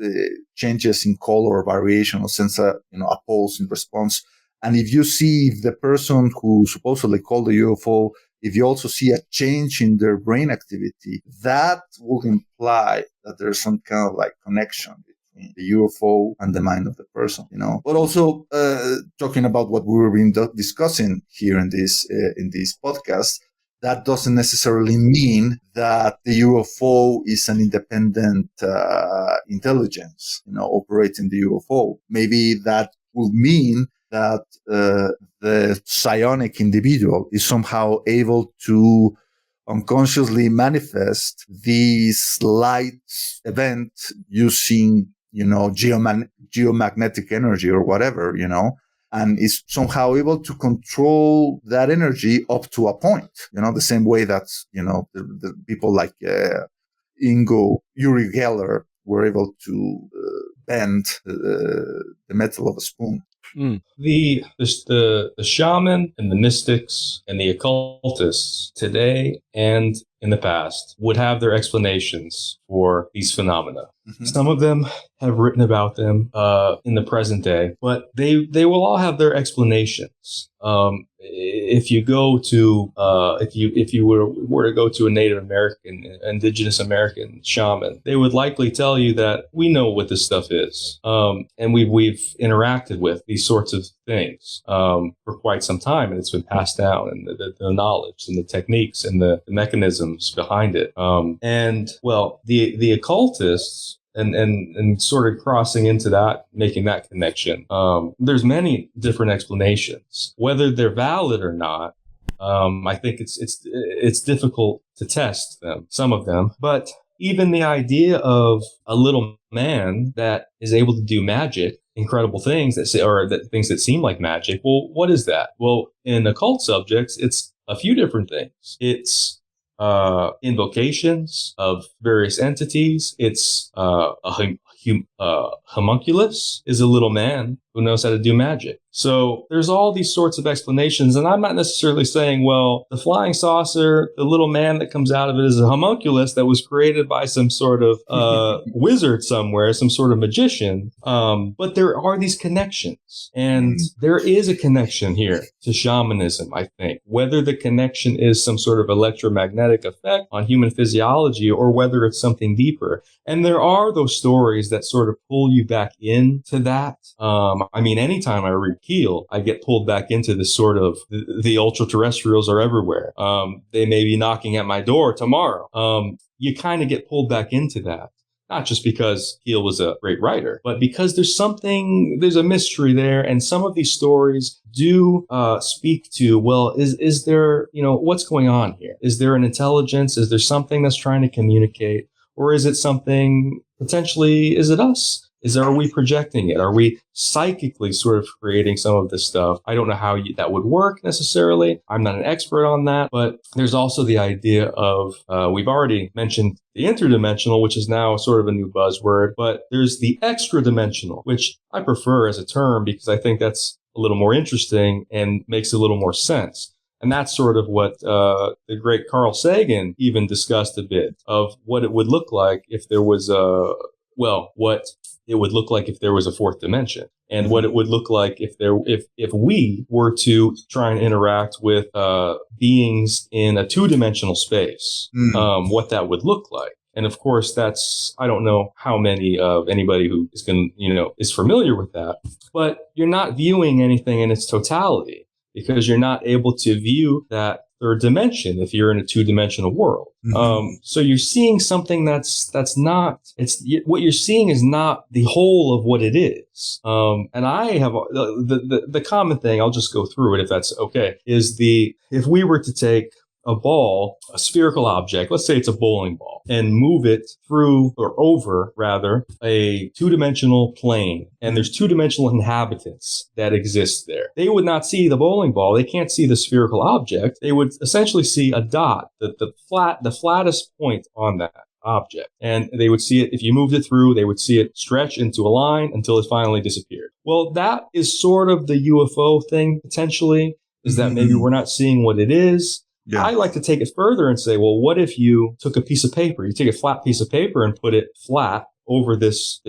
changes in color or variation or sends a pulse in response. And if you see if the person who supposedly called the UFO, if you also see a change in their brain activity, that would imply that there's some kind of like connection between the UFO and the mind of the person, But also, talking about what we were discussing here in this podcast, that doesn't necessarily mean that the UFO is an independent intelligence, operating the UFO. Maybe that will mean that the psionic individual is somehow able to unconsciously manifest these light event using, geomagnetic energy or whatever, and is somehow able to control that energy up to a point, the same way that, the people like Uri Geller were able to bend the metal of a spoon. Mm. The shaman and the mystics and the occultists today and in the past would have their explanations for these phenomena. Mm-hmm. Some of them have written about them in the present day, but they will all have their explanations. If you go to if you were to go to a Native American, indigenous American shaman, they would likely tell you that we know what this stuff is, and we've interacted with these sorts of things for quite some time, and it's been passed down, and the knowledge and the techniques and the mechanisms behind it. And well, the occultists and sort of crossing into that, making that connection. There's many different explanations. Whether they're valid or not, I think it's difficult to test them, some of them. But even the idea of a little man that is able to do magic, incredible things things that seem like magic. Well, what is that? Well, in occult subjects, it's a few different things. It's invocations of various entities. It's homunculus is a little man who knows how to do magic. So there's all these sorts of explanations, and I'm not necessarily saying, well, the flying saucer, the little man that comes out of it is a homunculus that was created by some sort of wizard somewhere, some sort of magician. But there are these connections, and there is a connection here to shamanism, I think. Whether the connection is some sort of electromagnetic effect on human physiology or whether it's something deeper. And there are those stories that sort of pull you back into that. I mean, anytime I read Keel, I get pulled back into this sort of the ultra-terrestrials are everywhere. They may be knocking at my door tomorrow. You kind of get pulled back into that. Not just because Keel was a great writer, but because there's a mystery there. And some of these stories do speak to, well, is there, what's going on here? Is there an intelligence? Is there something that's trying to communicate? Or is it something, potentially, is it us? Are we projecting it? Are we psychically sort of creating some of this stuff? I don't know how that would work necessarily. I'm not an expert on that, but there's also the idea of, we've already mentioned the interdimensional, which is now sort of a new buzzword, but there's the extra dimensional, which I prefer as a term because I think that's a little more interesting and makes a little more sense. And that's sort of what the great Carl Sagan even discussed a bit of what it would look like if there was what it would look like if there was a fourth dimension, and what it would look like if we were to try and interact with beings in a two-dimensional space, what that would look like. And of course, I don't know how many of anybody who is familiar with that, but you're not viewing anything in its totality because you're not able to view that third dimension if you're in a two-dimensional world. So you're seeing something that's not, what you're seeing is not the whole of what it is. And I have the common thing, I'll just go through it if that's okay, is if we were to take a spherical object, let's say it's a bowling ball, and move it through or over rather a two-dimensional plane, and there's two-dimensional inhabitants that exist there. They would not see the bowling ball. They can't see the spherical object. They would essentially see a dot, the flattest point on that object. And they would see it, if you moved it through, they would see it stretch into a line until it finally disappeared. Well, that is sort of the UFO thing, potentially, is that maybe we're not seeing what it is. Yeah. I like to take it further and say, well, what if you took a piece of paper, you take a flat piece of paper and put it flat over this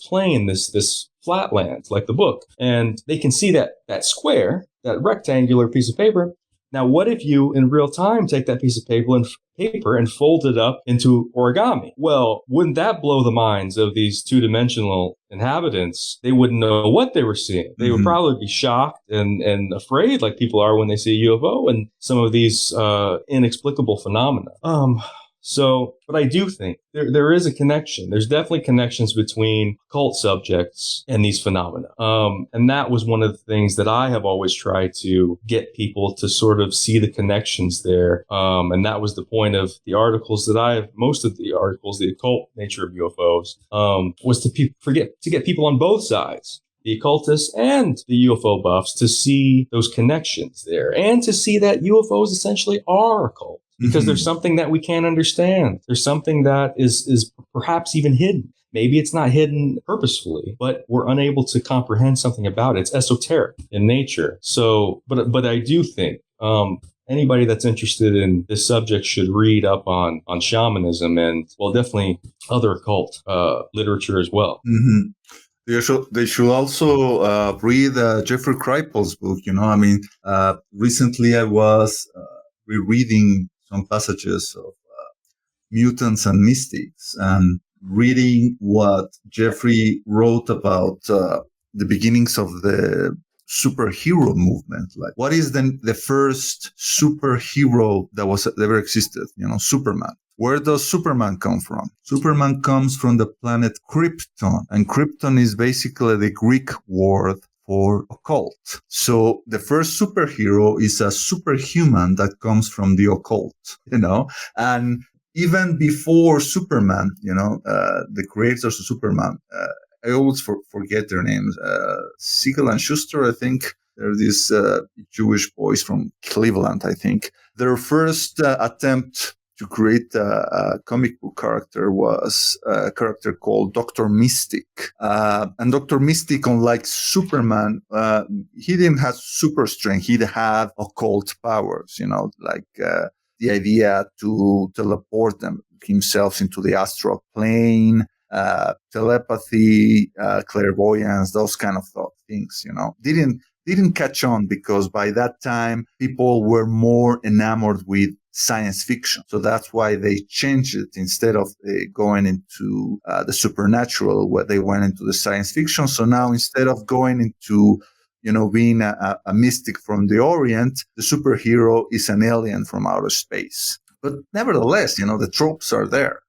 plane, this flatland, like the book, and they can see that square, that rectangular piece of paper. Now, what if you, in real time, take that piece of paper and fold it up into origami? Well, wouldn't that blow the minds of these two-dimensional inhabitants? They wouldn't know what they were seeing. They would probably be shocked and afraid, like people are when they see a UFO and some of these inexplicable phenomena. But I do think there is a connection. There's definitely connections between occult subjects and these phenomena. And that was one of the things that I have always tried to get people to sort of see the connections there. And that was the point of the articles most of the articles, the occult nature of UFOs, was to get people on both sides, the occultists and the UFO buffs, to see those connections there and to see that UFOs essentially are occult. Because there's something that we can't understand. There's something that is perhaps even hidden. Maybe it's not hidden purposefully, but we're unable to comprehend something about it. It's esoteric in nature. So, but I do think anybody that's interested in this subject should read up on shamanism and, well, definitely other occult literature as well. They should also read Jeffrey Kripal's book. Recently I was rereading some passages of Mutants and Mystics and reading what Jeffrey wrote about the beginnings of the superhero movement. Like, what is the first superhero that was ever existed? Superman. Where does Superman come from? Superman comes from the planet Krypton, and Krypton is basically the Greek word for occult. So the first superhero is a superhuman that comes from the occult, and even before Superman, the creators of Superman, I always forget their names, Siegel and Schuster, I think. They're these Jewish boys from Cleveland, I think. Their first attempt to create a comic book character was a character called Dr. Mystic. And Dr. Mystic, unlike Superman, he didn't have super strength. He had occult powers, like the idea to teleport himself into the astral plane, telepathy, clairvoyance, those kind of things, didn't catch on because by that time people were more enamored with science fiction. So that's why they changed it. Instead of going into the supernatural, where they went into the science fiction. So now instead of going into, being a mystic from the Orient, the superhero is an alien from outer space. But nevertheless, the tropes are there,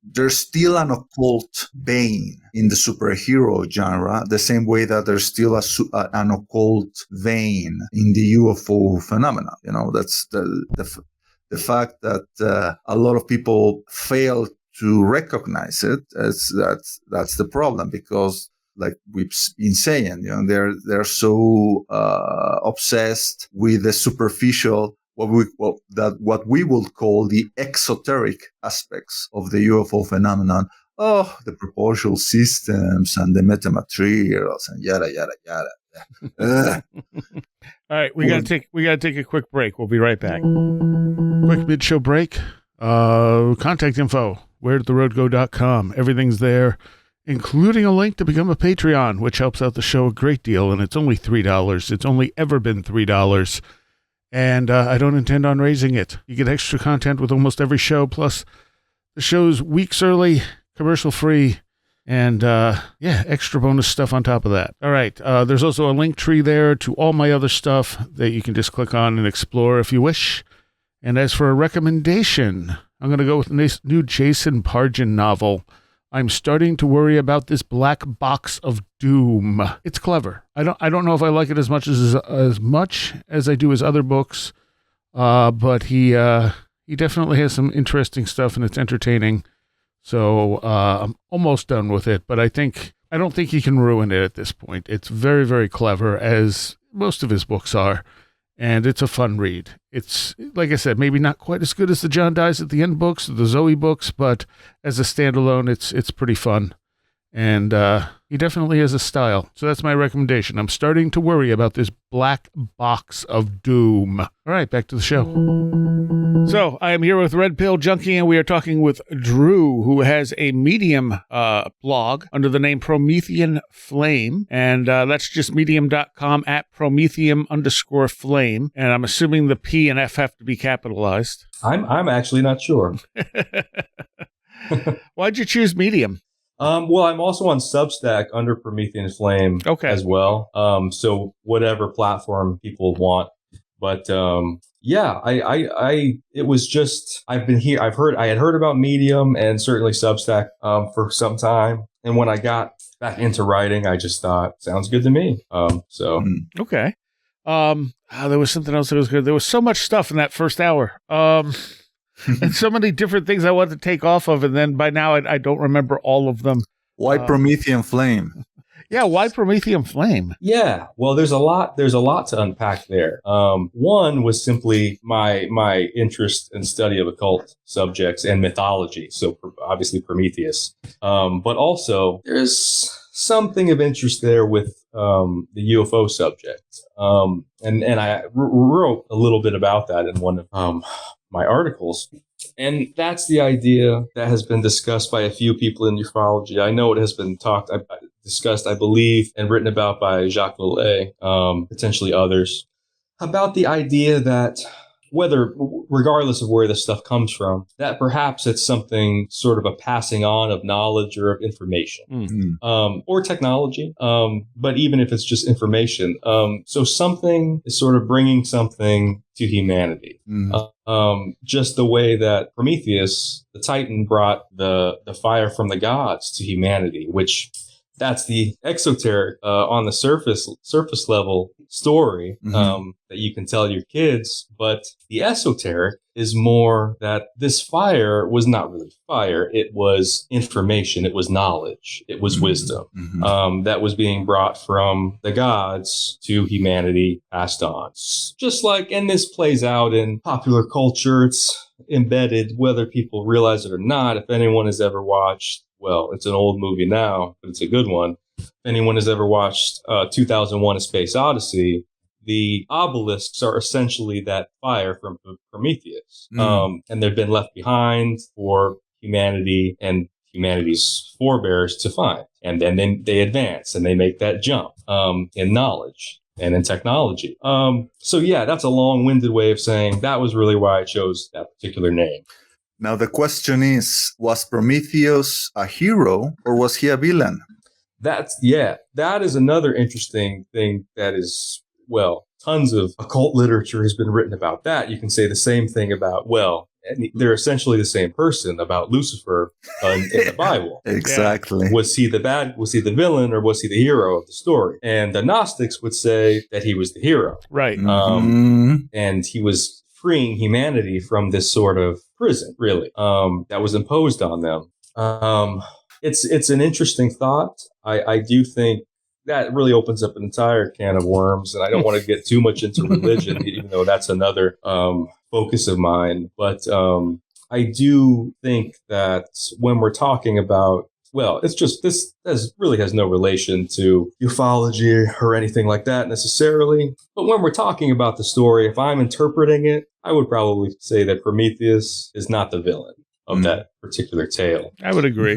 there's still an occult vein in the superhero genre, the same way that there's still an occult vein in the UFO phenomena. That's the fact that a lot of people fail to recognize it. That's the problem, because like we've been saying, they're so obsessed with the superficial, what we would call the exoteric aspects of the UFO phenomenon. Oh, the proportional systems and the metamaterials and yada yada yada. All right, we gotta take a quick break. We'll be right back. Quick mid-show break. Contact info, wheredidtheroadgo.com. Everything's there, including a link to become a Patreon, which helps out the show a great deal, and it's only $3. It's only ever been $3. And I don't intend on raising it. You get extra content with almost every show, plus the show's weeks early, commercial-free, and extra bonus stuff on top of that. All right, there's also a link tree there to all my other stuff that you can just click on and explore if you wish. And as for a recommendation, I'm going to go with the new Jason Pargin novel, I'm Starting to Worry About This Black Box of Doom. It's clever. I don't know if I like it as much as I do his other books, but he definitely has some interesting stuff and it's entertaining. So I'm almost done with it, but I don't think he can ruin it at this point. It's very, very clever, as most of his books are, and it's a fun read. It's, like I said, maybe not quite as good as the John Dies at the End books, or the Zoe books, but as a standalone, it's pretty fun. And he definitely has a style. So that's my recommendation. I'm starting to worry about this black box of doom. All right, back to the show. So I am here with Red Pill Junkie, and we are talking with Drew, who has a Medium blog under the name Promethean Flame. And that's just medium.com at Prometheum_flame. And I'm assuming the P and F have to be capitalized. I'm actually not sure. Why'd you choose Medium? Well, I'm also on Substack under Promethean Flame as well. So whatever platform people want. But it was just, I had heard about Medium and certainly Substack for some time. And when I got back into writing, I just thought, sounds good to me. Okay. There was something else that was good. There was so much stuff in that first hour. And so many different things I wanted to take off of, and then by now I don't remember all of them. Why Promethean Flame? Yeah, why Promethean Flame? Yeah, well, there's a lot to unpack there. One was simply my interest and study of occult subjects and mythology. So obviously Prometheus, but also there's something of interest there with the UFO subject. And I wrote a little bit about that in one of my articles. And that's the idea that has been discussed by a few people in ufology. I know it has been discussed, I believe, and written about by Jacques Vallée, potentially others, about the idea that regardless of where this stuff comes from, that perhaps it's something sort of a passing on of knowledge or of information, or technology. But even if it's just information, so something is sort of bringing something to humanity. Just the way that Prometheus, the Titan, brought the fire from the gods to humanity, which that's the exoteric on the surface level story that you can tell your kids. But the esoteric is more that this fire was not really fire. It was information. It was knowledge. It was wisdom that was being brought from the gods to humanity, passed on. Just like, and this plays out in popular culture. It's embedded, whether people realize it or not. If anyone has ever watched, well, it's an old movie now, but it's a good one. If anyone has ever watched 2001: A Space Odyssey, the obelisks are essentially that fire from Prometheus. And they've been left behind for humanity and humanity's forebears to find. And then they advance and they make that jump in knowledge and in technology. So yeah, that's a long-winded way of saying that was really why I chose that particular name. Now the question is, was Prometheus a hero or was he a villain? That is another interesting thing that is, well, tons of occult literature has been written about that. You can say the same thing about, well, they're essentially the same person, about Lucifer in the Bible. Exactly. Was he the villain, or was he the hero of the story? And the Gnostics would say that he was the hero. Right. And he was freeing humanity from this sort of prison, really, that was imposed on them. It's an interesting thought. I do think that really opens up an entire can of worms, and I don't want to get too much into religion, even though that's another focus of mine. But I do think that when we're talking about, well, it's just this really has no relation to ufology or anything like that necessarily. But when we're talking about the story, if I'm interpreting it, I would probably say that Prometheus is not the villain of that particular tale. I would agree.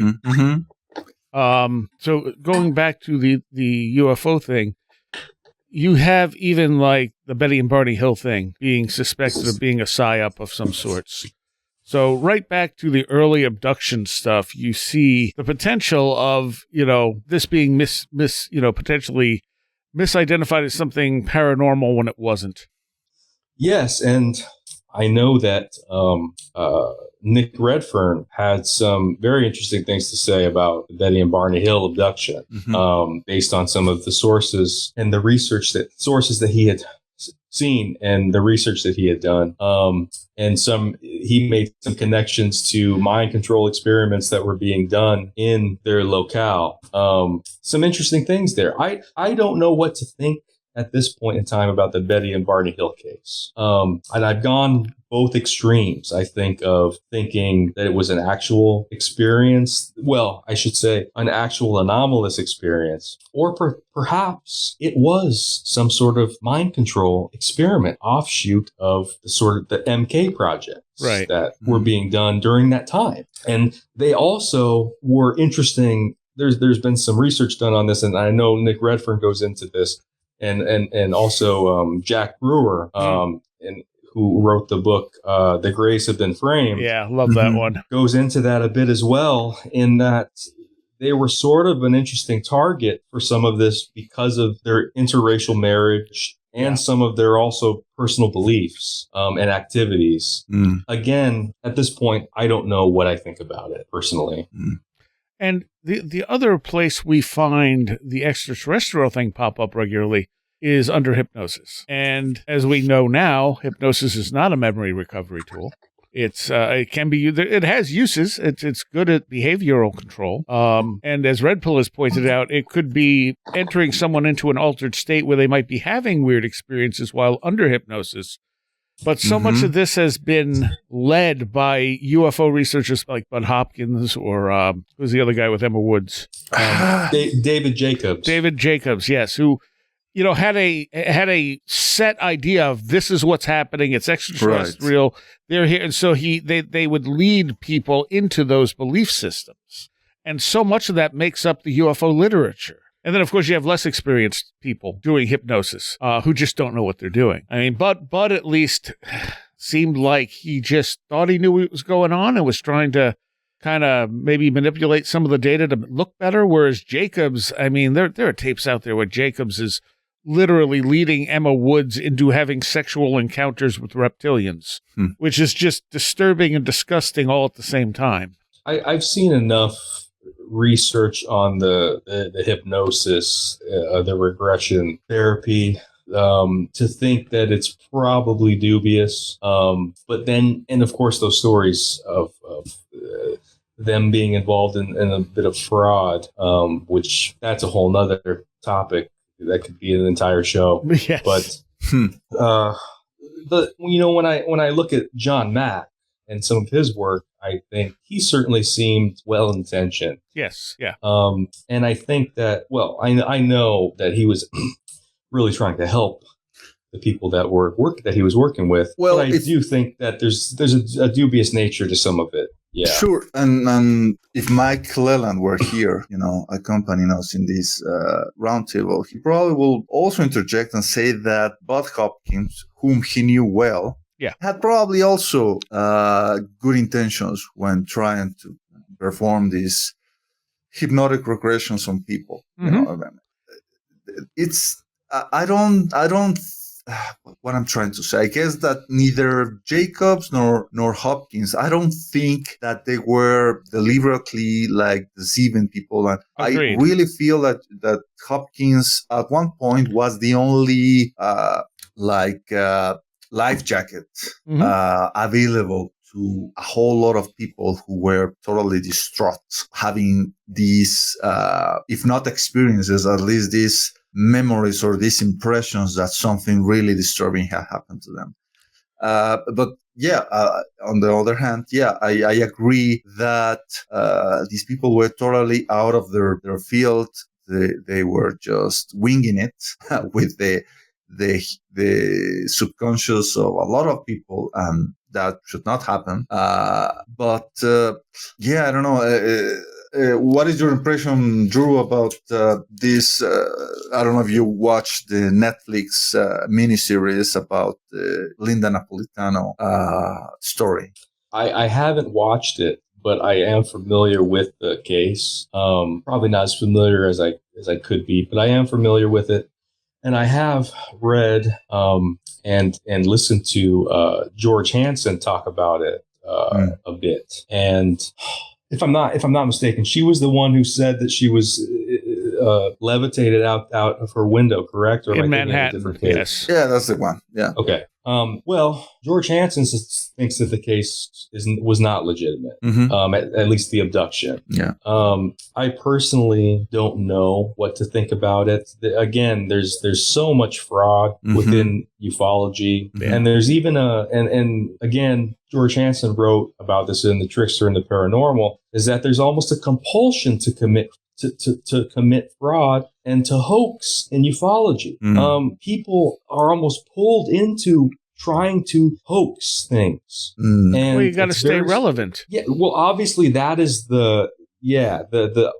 So going back to the UFO thing, you have even like the Betty and Barney Hill thing being suspected of being a psyop of some sorts. So right back to the early abduction stuff, you see the potential of, this being potentially misidentified as something paranormal when it wasn't. Yes, and I know that Nick Redfern had some very interesting things to say about the Betty and Barney Hill abduction, based on some of the sources and the research sources that he had seen and the research that he had done. And he made some connections to mind control experiments that were being done in their locale. Some interesting things there. I don't know what to think at this point in time about the Betty and Barney Hill case. And I've gone both extremes, I think, of thinking that it was an actual experience. Well, I should say an actual anomalous experience, or perhaps it was some sort of mind control experiment offshoot of the MK projects that were being done during that time. And they also were interesting. There's been some research done on this, and I know Nick Redfern goes into this. And also Jack Brewer, and who wrote the book The Grays Have Been Framed. Yeah, love that one. Goes into that a bit as well, in that they were sort of an interesting target for some of this because of their interracial marriage and some of their also personal beliefs and activities. Again, at this point, I don't know what I think about it personally. And the other place we find the extraterrestrial thing pop up regularly is under hypnosis. And as we know now, hypnosis is not a memory recovery tool. It can be used. It has uses. It's good at behavioral control. And as Red Pill has pointed out, it could be entering someone into an altered state where they might be having weird experiences while under hypnosis. But so much of this has been led by UFO researchers like Bud Hopkins or who's the other guy with Emma Woods? David Jacobs. David Jacobs, yes, who had a set idea of this is what's happening. It's extraterrestrial. They're here, and so they would lead people into those belief systems, and so much of that makes up the UFO literature. And then, of course, you have less experienced people doing hypnosis who just don't know what they're doing. I mean, Bud at least seemed like he just thought he knew what was going on and was trying to kind of maybe manipulate some of the data to look better. Whereas Jacobs, I mean, there are tapes out there where Jacobs is literally leading Emma Woods into having sexual encounters with reptilians, which is just disturbing and disgusting all at the same time. I've seen enough research on the hypnosis, the regression therapy, to think that it's probably dubious. But then, and of course, those stories of them being involved in a bit of fraud, which that's a whole nother topic that could be an entire show. Yes. But when I look at John Mack and some of his work, I think he certainly seemed well-intentioned. Yes, yeah. And I think that, I know that he was really trying to help the people that that he was working with. Well, but I do think that there's a dubious nature to some of it. Yeah, sure. And if Mike Leland were here, accompanying us in this roundtable, he probably will also interject and say that Bud Hopkins, whom he knew well, had probably also good intentions when trying to perform these hypnotic regressions on people. It's I don't. What I'm trying to say, I guess that neither Jacobs nor Hopkins, I don't think that they were deliberately deceiving people. And Agreed. I really feel that Hopkins at one point was the only life jacket available to a whole lot of people who were totally distraught, having these, if not experiences, at least these memories or these impressions that something really disturbing had happened to them. But on the other hand, I agree that these people were totally out of their field. They were just winging it with the subconscious of a lot of people, and that should not happen. But I don't know. What is your impression, Drew, about this? I don't know if you watched the Netflix miniseries about the Linda Napolitano story. I haven't watched it, but I am familiar with the case. Probably not as familiar as I could be, but I am familiar with it. And I have read and listened to George Hansen talk about it a bit. And if I'm not mistaken, she was the one who said that she was levitated out of her window, correct? Or in Manhattan, yes. Yeah, that's the one. Yeah. Okay. George Hansen thinks that the case was not legitimate. At least the abduction. Yeah. I personally don't know what to think about it. Again, there's so much fraud within ufology, and there's even and again, George Hansen wrote about this in The Trickster and the Paranormal, is that there's almost a compulsion to commit fraud and to hoax in ufology. People are almost pulled into trying to hoax things. And you got to stay relevant. Yeah. Well, obviously that is the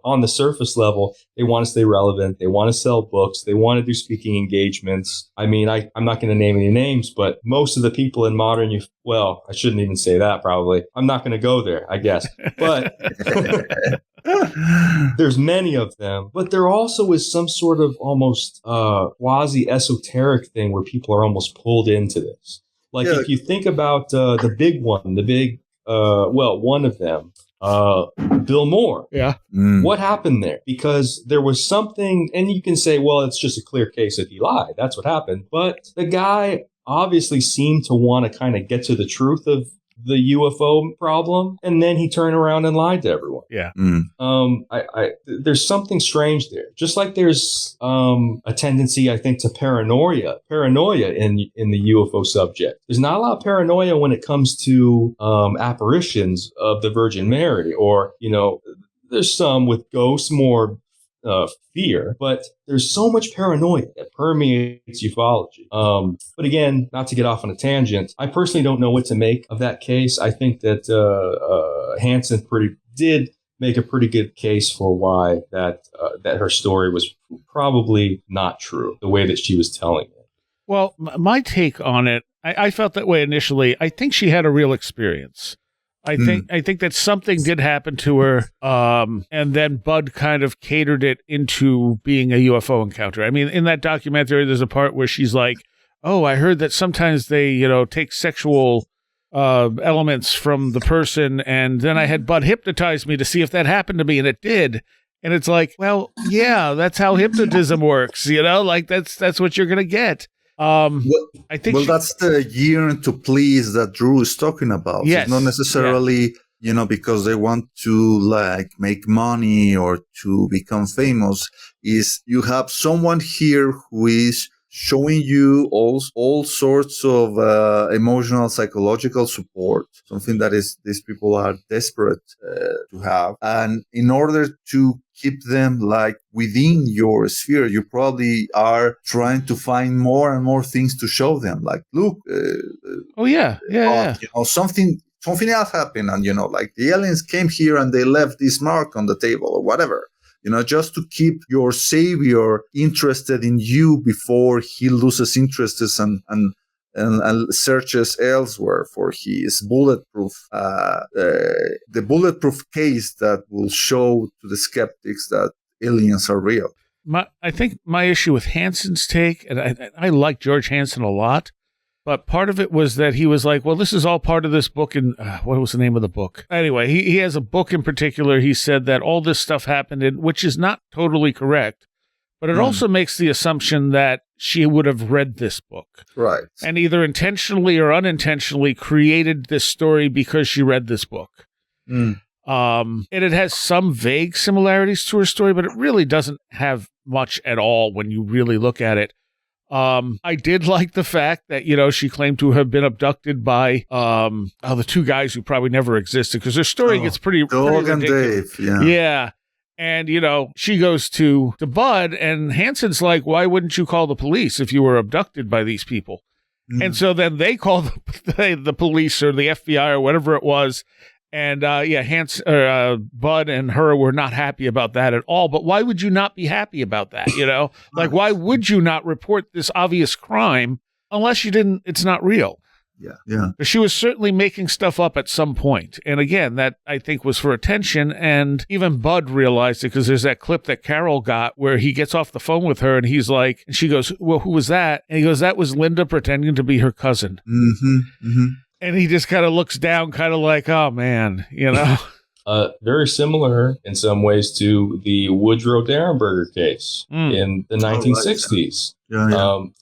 on the surface level, they want to stay relevant. They want to sell books. They want to do speaking engagements. I mean, I'm not going to name any names, but most of the people in modern, I shouldn't even say that probably. I'm not going to go there, I guess. But there's many of them. But there also is some sort of almost quasi-esoteric thing where people are almost pulled into this. If you think about the big one, one of them, Bill Moore. Yeah. What happened there? Because there was something, and you can say, well, it's just a clear case if he lied. That's what happened. But the guy obviously seemed to want to kind of get to the truth of the UFO problem, and then he turned around and lied to everyone. Yeah. There's something strange there. Just like there's a tendency, I think, to paranoia in the UFO subject. There's not a lot of paranoia when it comes to apparitions of the Virgin Mary, or there's some with ghosts, more fear, but there's so much paranoia that permeates ufology. But again, not to get off on a tangent, I personally don't know what to make of that case. I think that Hansen did make a pretty good case for why that her story was probably not true, the way that she was telling it. Well, my take on it, I felt that way initially. I think she had a real experience. I think that something did happen to her, and then Bud kind of catered it into being a UFO encounter. I mean, in that documentary, there's a part where she's like, "Oh, I heard that sometimes they, take sexual elements from the person, and then I had Bud hypnotize me to see if that happened to me, and it did." And it's like, well, yeah, that's how hypnotism works, like that's what you're gonna get. I think that's the yearn to please that Drew is talking about. Yes. It's not necessarily, because they want to like make money or to become famous. Is you have someone here who is showing you all sorts of emotional, psychological support, something that these people are desperate to have. And in order to keep them like within your sphere, you probably are trying to find more and more things to show them. Like, look, something else happened, and like the aliens came here and they left this mark on the table or whatever. Just to keep your savior interested in you before he loses interest and searches elsewhere for his bulletproof, the bulletproof case that will show to the skeptics that aliens are real. I think my issue with Hanson's take, and I like George Hanson a lot, but part of it was that he was like, well, this is all part of this book. And what was the name of the book? Anyway, he has a book in particular. He said that all this stuff happened, which is not totally correct, but it also makes the assumption that she would have read this book. Right. And either intentionally or unintentionally created this story because she read this book. And it has some vague similarities to her story, but it really doesn't have much at all when you really look at it. I did like the fact that, she claimed to have been abducted by the two guys who probably never existed, because their story gets pretty and ridiculous. Dave, yeah. And, she goes to Bud, and Hanson's like, why wouldn't you call the police if you were abducted by these people? And so then they call the police or the FBI or whatever it was. And Bud and her were not happy about that at all. But why would you not be happy about that? Like, why would you not report this obvious crime unless it's not real? Yeah. She was certainly making stuff up at some point. And again, that I think was for attention. And even Bud realized it, because there's that clip that Carol got where he gets off the phone with her and he's like, and she goes, well, who was that? And he goes, that was Linda pretending to be her cousin. And he just kind of looks down, kind of like, oh, man, Very similar in some ways to the Woodrow Derenberger case in the 1960s.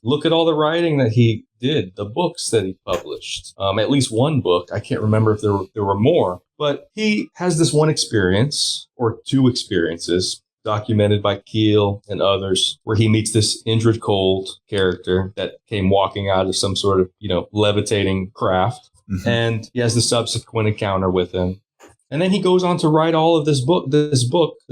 Look at all the writing that he did, the books that he published. At least one book. I can't remember if there were more. But he has this one experience, or two experiences, documented by Keel and others, where he meets this Indrid Cold character that came walking out of some sort of, levitating craft. And he has the subsequent encounter with him. And then he goes on to write all of this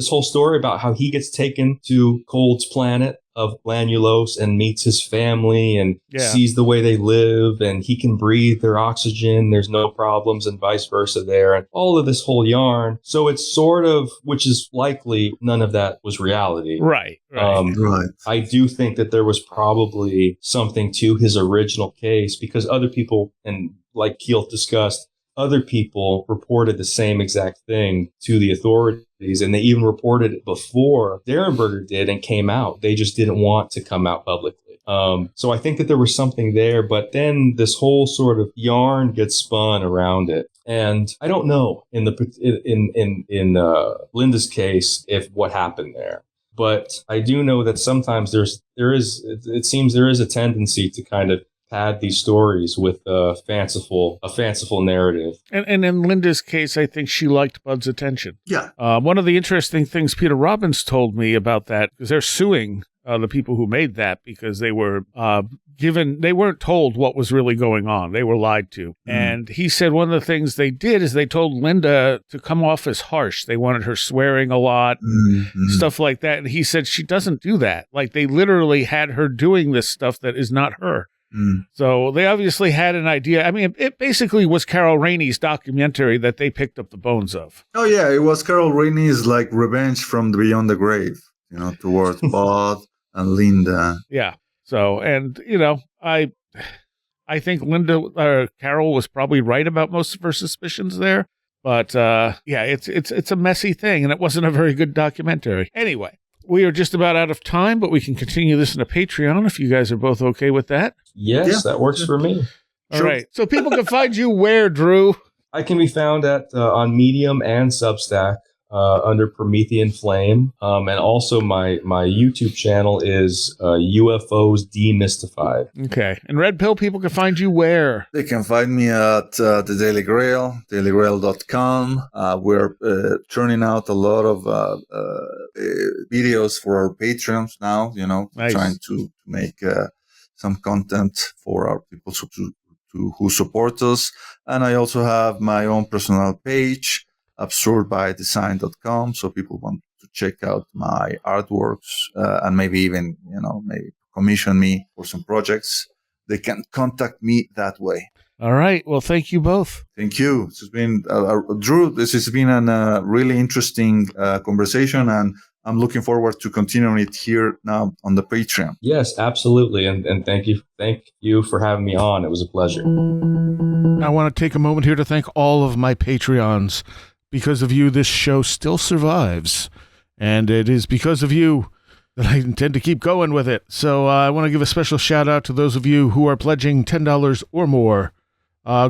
whole story about how he gets taken to Cold's planet of Lanulos and meets his family and sees the way they live, and he can breathe their oxygen. There's no problems, and vice versa there, and all of this whole yarn. So it's sort of, which is likely none of that was reality. Right. I do think that there was probably something to his original case, because other people, and like Keel discussed, other people reported the same exact thing to the authorities, and they even reported it before Derenberger did and came out. They just didn't want to come out publicly. So I think that there was something there, but then this whole sort of yarn gets spun around it. And I don't know in Linda's case if what happened there. But I do know that sometimes it seems there is a tendency to kind of pad these stories with a fanciful narrative. And in Linda's case, I think she liked Bud's attention. Yeah. One of the interesting things Peter Robbins told me about that, because they're suing the people who made that, because they were they weren't told what was really going on. They were lied to. And he said one of the things they did is they told Linda to come off as harsh. They wanted her swearing a lot, stuff like that. And he said she doesn't do that. Like, they literally had her doing this stuff that is not her. So they obviously had an idea. I mean, it basically was Carol Rainey's documentary that they picked up the bones of. Oh, yeah. It was Carol Rainey's, like, revenge from beyond the grave, towards Bud and Linda. Yeah. So, and, I think Carol was probably right about most of her suspicions there. But it's a messy thing, and it wasn't a very good documentary. Anyway, we are just about out of time, but we can continue this in a Patreon if you guys are both okay with that. Yes, that works for me. All right. So people can find you where, Drew? I can be found on Medium and Substack under Promethean Flame. And also my YouTube channel is UFOs Demystified. Okay. And Red Pill, people can find you where? They can find me at the Daily Grail, dailygrail.com. We're churning out a lot of videos for our patrons now, Nice. Trying to make some content for our people who support us. And I also have my own personal page, absurdbydesign.com, so people want to check out my artworks and maybe even, maybe commission me for some projects. They can contact me that way. All right. Well, thank you both. Thank you. This has been, Drew, this has been a really interesting conversation, and I'm looking forward to continuing it here now on the Patreon. Yes, absolutely. And thank you for having me on. It was a pleasure. I want to take a moment here to thank all of my Patreons. Because of you, this show still survives. And it is because of you that I intend to keep going with it. So I want to give a special shout out to those of you who are pledging $10 or more.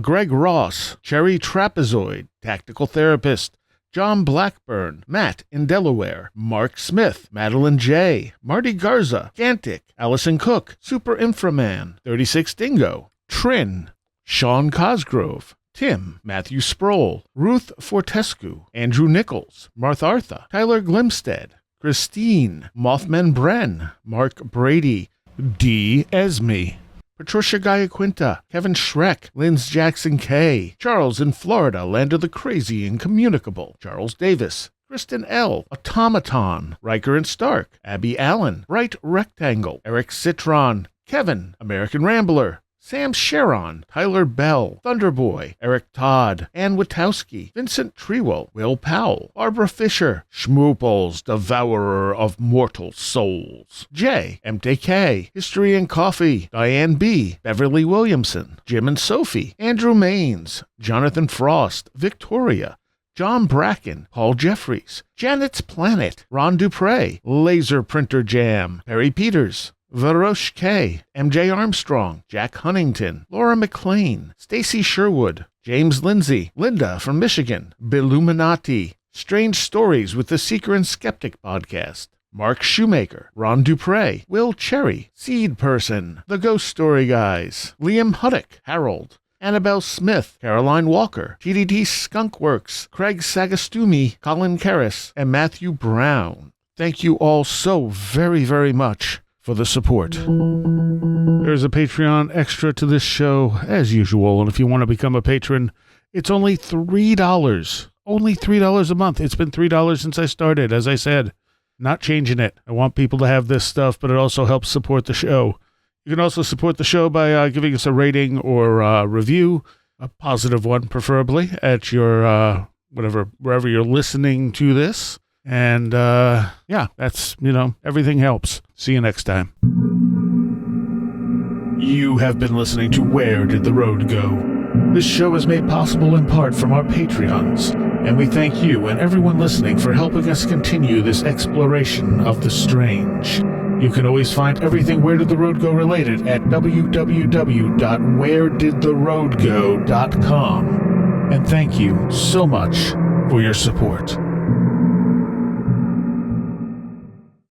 Greg Ross, Cherry Trapezoid, Tactical Therapist, John Blackburn, Matt in Delaware, Mark Smith, Madeline J., Marty Garza, Gantic, Allison Cook, Super Inframan, 36 Dingo, Trin, Sean Cosgrove, Tim, Matthew Sproul, Ruth Fortescue, Andrew Nichols, Martha, Tyler Glimstead, Christine, Mothman Bren, Mark Brady, D. Esme, Patricia Gaia-Quinta, Kevin Schreck, Linz Jackson K, Charles in Florida, Land of the Crazy and Communicable, Charles Davis, Kristen L, Automaton, Riker and Stark, Abby Allen, Bright Rectangle, Eric Citron, Kevin, American Rambler, Sam Sharon, Tyler Bell, Thunderboy, Eric Todd, Ann Witowski, Vincent Trewell, Will Powell, Barbara Fisher, Schmooples, Devourer of Mortal Souls, Jay, MTK, History and Coffee, Diane B, Beverly Williamson, Jim and Sophie, Andrew Maines, Jonathan Frost, Victoria, John Bracken, Paul Jeffries, Janet's Planet, Ron Dupre, Laser Printer Jam, Perry Peters, Varosh K, MJ Armstrong, Jack Huntington, Laura McLean, Stacy Sherwood, James Lindsay, Linda from Michigan, Billuminati, Strange Stories with the Seeker and Skeptic podcast, Mark Shoemaker, Ron Dupre, Will Cherry, Seed Person, The Ghost Story Guys, Liam Huddock, Harold, Annabelle Smith, Caroline Walker, TDT Skunkworks, Craig Sagastumi, Colin Karras, and Matthew Brown. Thank you all so very, very much for the support. There's a Patreon extra to this show, as usual, and if you want to become a patron, it's only $3. Only $3 a month. It's been $3 since I started, as I said. Not changing it. I want people to have this stuff, but it also helps support the show. You can also support the show by giving us a rating or review, a positive one preferably, at your, wherever you're listening to this. And, that's, everything helps. See you next time. You have been listening to Where Did the Road Go? This show is made possible in part from our Patreons, and we thank you and everyone listening for helping us continue this exploration of the strange. You can always find everything Where Did the Road Go related at www.wheredidtheroadgo.com. And thank you so much for your support.